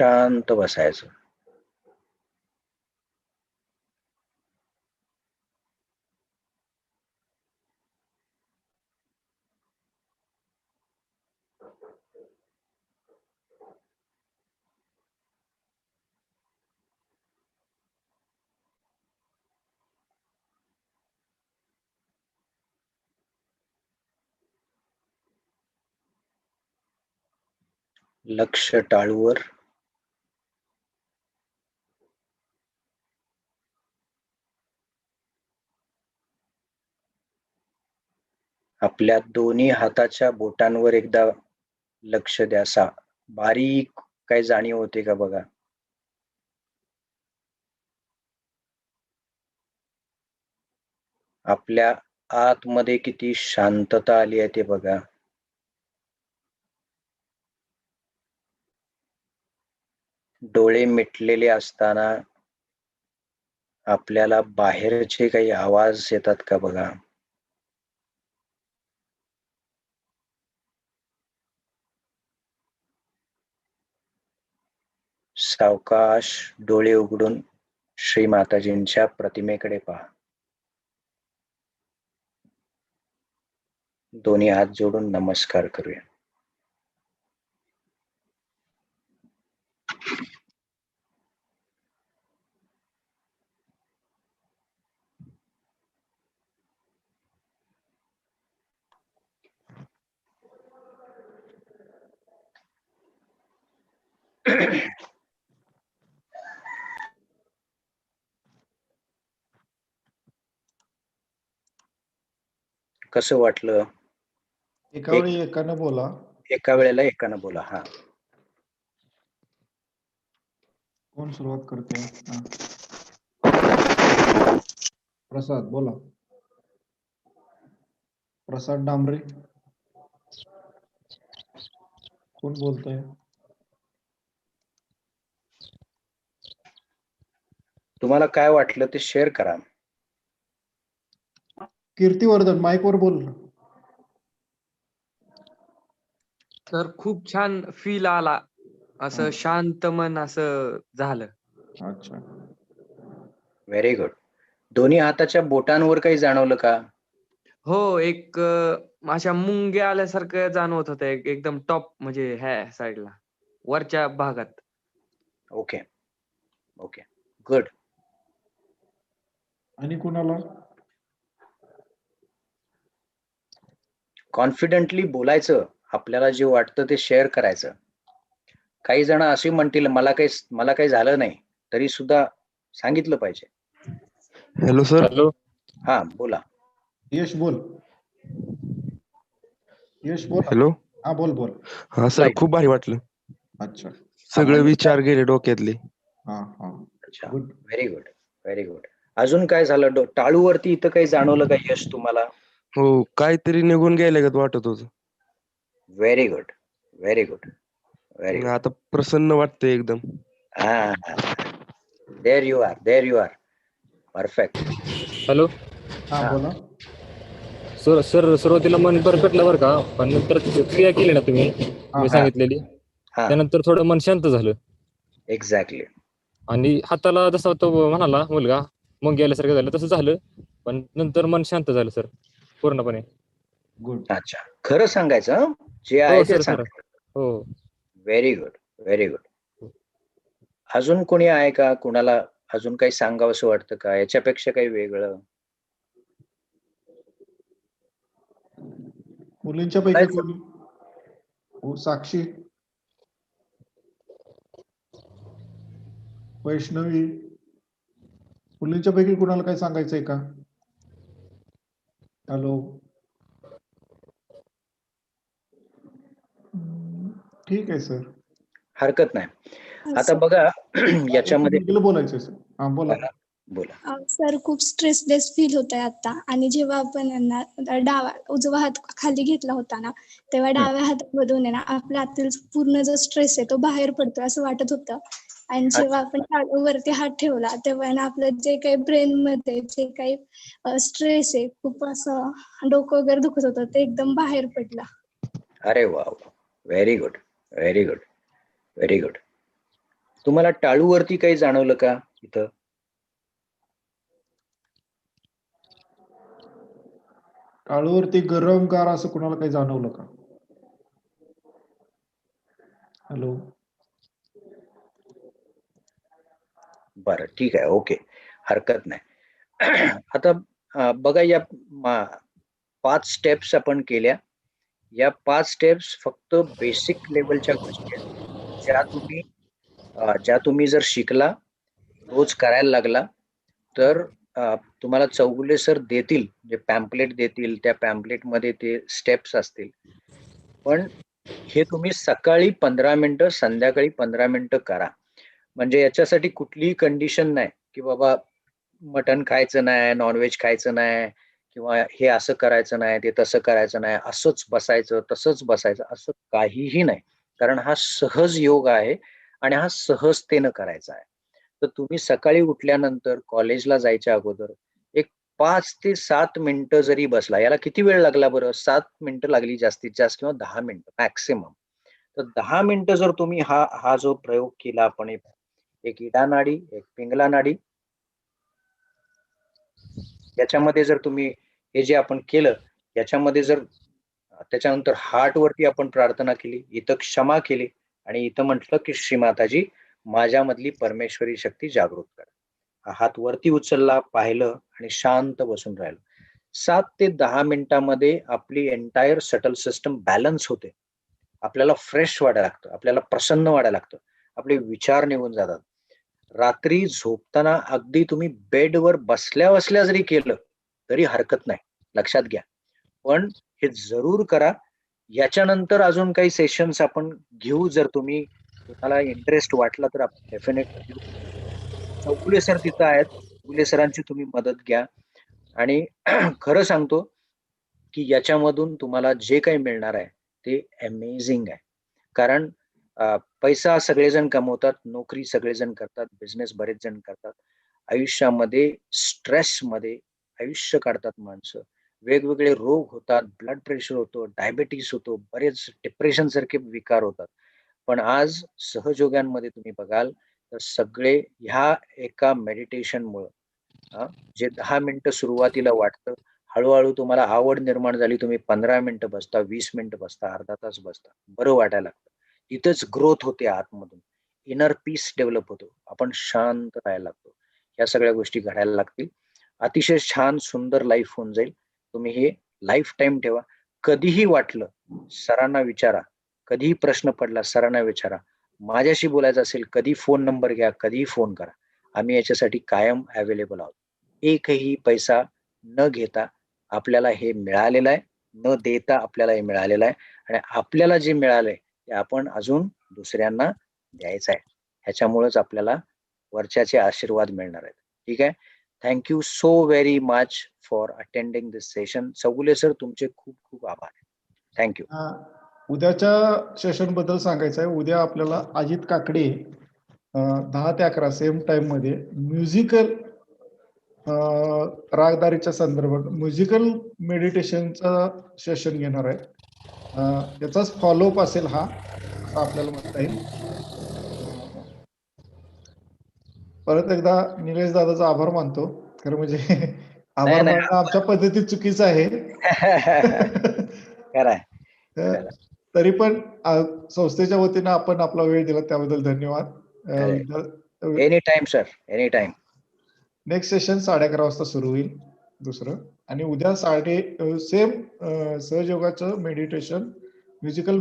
शांत बसायचं. लक्ष टाळूवर. आपल्या दोन्ही हाताच्या बोटांवर एकदा लक्ष द्या. बारीक काय जाणीव होते का बघा. आपल्या आतमध्ये किती शांतता आली आहे ते बघा. डोळे मिटलेले असताना आपल्याला बाहेरचे काही आवाज येतात का बघा. सावकाश डोळे उघडून श्री माताजींच्या प्रतिमेकडे पहा. दोन्ही हात जोडून नमस्कार करूया. कसं वाटलं? एका वेळी एकानं बोला. एका वेळेला एकानं बोला. हा, कोण सुरुवात करते? हा. प्रसाद बोला. प्रसाद डांबरे. कोण बोलतंय? तुम्हाला काय वाटलं ते शेअर करा. कीर्तिवर्धन माईकवर बोल. सर खूप छान फील आला, असं शांत मन असं झालं. अच्छा. Very good. दोन्ही हाताच्या बोटांवर काही जाणवलं का? हो, एक अशा मुंग्या आल्यासारखं जाणवत होतं, एकदम टॉप म्हणजे ह्या साईडला, वरच्या भागात. Okay okay, good. आणि कुणाला? कॉन्फिडेंटली बोलायचं. आपल्याला जे वाटतं ते शेअर करायचं. काही जण असे म्हणतील मला काही झालं नाही, तरी सुद्धा सांगितलं पाहिजे. Hello sir. हॅलो. हा बोला. यश बोल. यश बोल. हॅलो. हा बोल बोल. हा सर, खूप भारी वाटलं. अच्छा. सगळे विचार गेले डोक्यातले. हा हा. अच्छा, good. Very good very good. अजून काय झालं? टाळूवरती इथं काही जाणवलं का यश तुम्हाला? हो, काहीतरी निघून गेल्यागत वाटत होतं. Very good very good very good. आता प्रसन्न वाटतंय एकदम. हा, there you are perfect. Hello. हा बोला. सर सुरुवातीला मन बरकटलं बरं का, पण नंतर क्रिया केली ना तुम्ही सांगितलेली, हा, त्यानंतर थोडं मन शांत झालं. एक्झॅक्टली. आणि हाताला जसा तो म्हणाला मुलगा मग गेल्यासारखं झालं तसं झालं, पण नंतर मन शांत झालं सर पूर्णपणे. गुड. अच्छा, खरं सांगायचं हं? जे आहे हो ते सर. सांगायचं. हो. Very good very good. अजून कोणी आहे का? कुणाला अजून काही सांगावंसं वाटतं का याच्यापेक्षा काही वेगळं? मुलींच्या पैकी कोणी? हो, साक्षी, वैष्णवी, मुलींच्या पैकी कुणाला काही सांगायचंय का? हॅलो. ठीक आहे सर. हरकत नाही. आता बघा याच्यामध्ये तुला बोलायचंय सर. हा बोला. बोला. सर खूप स्ट्रेसलेस फील होत आहे आता. आणि जेव्हा आपण उजवा हात खाली घेतला होता ना, तेव्हा डाव्या हातामधून आहे ना आपल्या आतील पूर्ण जो स्ट्रेस आहे तो बाहेर पडतोय असं वाटत होतं. आणि जेव्हा आपण वरती हात ठेवला तेव्हा ना आपलं जे काही ब्रेन मध्ये जे काही स्ट्रेस आहे, खूप असं डोकं वगैरे दुखत होतं, ते एकदम बाहेर पडलं. अरे वा, very good very good very good. तुम्हाला टाळूवरती काही जाणवलं का इथं? टाळूवरती गरम गार असं कुणाला काही जाणवलं का? हॅलो. बरं, ठीक आहे, ओके, हरकत नाही. आता बघा, या 5 स्टेप्स आपण केल्या. या 5 स्टेप्स फक्त बेसिक लेवलच्या गोष्टी आहेत, ज्या तुम्ही जर शिकला, रोज करायला लागला, तर तुम्हाला चौगुले सर देतील, जे पॅम्पलेट देतील, त्या पॅम्पलेटमध्ये ते स्टेप्स असतील. पण हे तुम्ही सकाळी 15 मिनिटं, संध्याकाळी 15 मिनिटं करा. म्हणजे याच्यासाठी कुठलीही कंडिशन नाही, की बाबा मटण खायचं नाही, नॉनव्हेज खायचं नाही, किंवा हे असं करायचं नाही, ते तसं करायचं नाही, असंच बसायचं, तसंच बसायचं, असं काहीही नाही. कारण हा सहज योग आहे आणि हा सहजतेनं करायचा आहे. तर तुम्ही सकाळी उठल्यानंतर कॉलेजला जायच्या अगोदर एक 5 ते 7 मिनिटं जरी बसला, याला किती वेळ लागला बरं? 7 मिनिटं लागली जास्तीत जास्त, किंवा 10 मिनिटं मॅक्सिमम. तर 10 मिनिटं जर तुम्ही हा जो प्रयोग केला आपण, एक इडा नाडी, एक पिंगला नाडी, याच्यामध्ये जर तुम्ही हे जे आपण केलं, याच्यामध्ये जर त्याच्यानंतर हार्ट वरती आपण प्रार्थना केली, इथं क्षमा केली, आणि इथं म्हटलं की श्रीमाताजी, माझ्यामधली परमेश्वरी शक्ती जागृत करा. हा हात वरती उचलला, पाहिलं आणि शांत बसून राहिलं. 7 ते 10 मिनिटांमध्ये आपली एंटायर सटल सिस्टम बॅलन्स होते. आपल्याला फ्रेश वाटायला लागतं, आपल्याला प्रसन्न वाटायला लागतं, आपले विचार निघून जातात. रात्री झोपताना अगदी तुम्ही बेडवर बसल्या बसल्या जरी केलं तरी हरकत नाही, लक्षात घ्या. पण हे जरूर करा. याच्यानंतर अजून काही सेशन्स आपण घेऊ, जर तुम्हाला इंटरेस्ट वाटला तर आपण डेफिनेटली घेऊ. चौगुले सर तिथं आहेत, चौगुले सरांची तुम्ही मदत घ्या. आणि खरं सांगतो की याच्यामधून तुम्हाला जे काही मिळणार आहे ते अमेझिंग आहे. कारण पैसा सगळेजण कमवतात, नोकरी सगळेजण करतात, बिझनेस बरेच जण करतात. आयुष्यामध्ये स्ट्रेसमध्ये आयुष्य काढतात माणसं. वेगवेगळे रोग होतात, ब्लड प्रेशर होतो, डायबिटीस होतो, बरेच डिप्रेशन सारखे विकार होतात. पण आज सहजयोगांमध्ये तुम्ही बघाल तर सगळे ह्या एका मेडिटेशनमुळं, जे 10 मिनिटं सुरुवातीला वाटतं, हळूहळू तुम्हाला आवड निर्माण झाली, तुम्ही 15 मिनिटं बसता, 20 मिनिटं बसता, अर्धा तास बसता, बरं वाटायला लागतं. इथंच ग्रोथ होते आतमधून, इनर पीस डेव्हलप होतो, आपण शांत राहायला लागतो. या सगळ्या गोष्टी घडायला लागतील. अतिशय छान सुंदर लाईफ होऊन जाईल. तुम्ही हे लाईफ टाईम ठेवा. कधीही वाटलं सरांना विचारा, कधीही प्रश्न पडला सरांना विचारा, माझ्याशी बोलायचं असेल कधी फोन नंबर घ्या, कधीही फोन करा. आम्ही याच्यासाठी कायम अवेलेबल आहोत. एकही पैसा न घेता आपल्याला हे मिळालेलं आहे, न देता आपल्याला हे मिळालेलं आहे, आणि आपल्याला जे मिळालंय ते आपण अजून दुसऱ्यांना द्यायचं आहे. ह्याच्यामुळेच आपल्याला वरच्याचे आशीर्वाद मिळणार आहेत. ठीक आहे. Thank you so very much for attending this session. Chougule sir, तुमचे खूप खूप आभार. थँक्यू. उद्याच्या सेशन बद्दल सांगायचं आहे. उद्या आपल्याला अजित काकडे 10 ते 11 सेम टाइम मध्ये म्युझिकल रागदारीच्या संदर्भात म्युझिकल मेडिटेशनचा सेशन घेणार आहे. त्याचाच फॉलोअप असेल हा, असं आपल्याला म्हणता येईल. परत एकदा निलेश दादाचा आभार मानतो. खरं म्हणजे आभार नाही. मानणं आमच्या पद्धतीत चुकीचं आहे. खरंय. तरी पण संस्थेच्या वतीनं आपण आपला वेळ दिला त्याबद्दल धन्यवाद. Any time sir, any time. Next session 11:30 वाजता सुरू होईल दुसरं. आणि उद्या सेम सहजयोगाचं मेडिटेशन म्युझिकल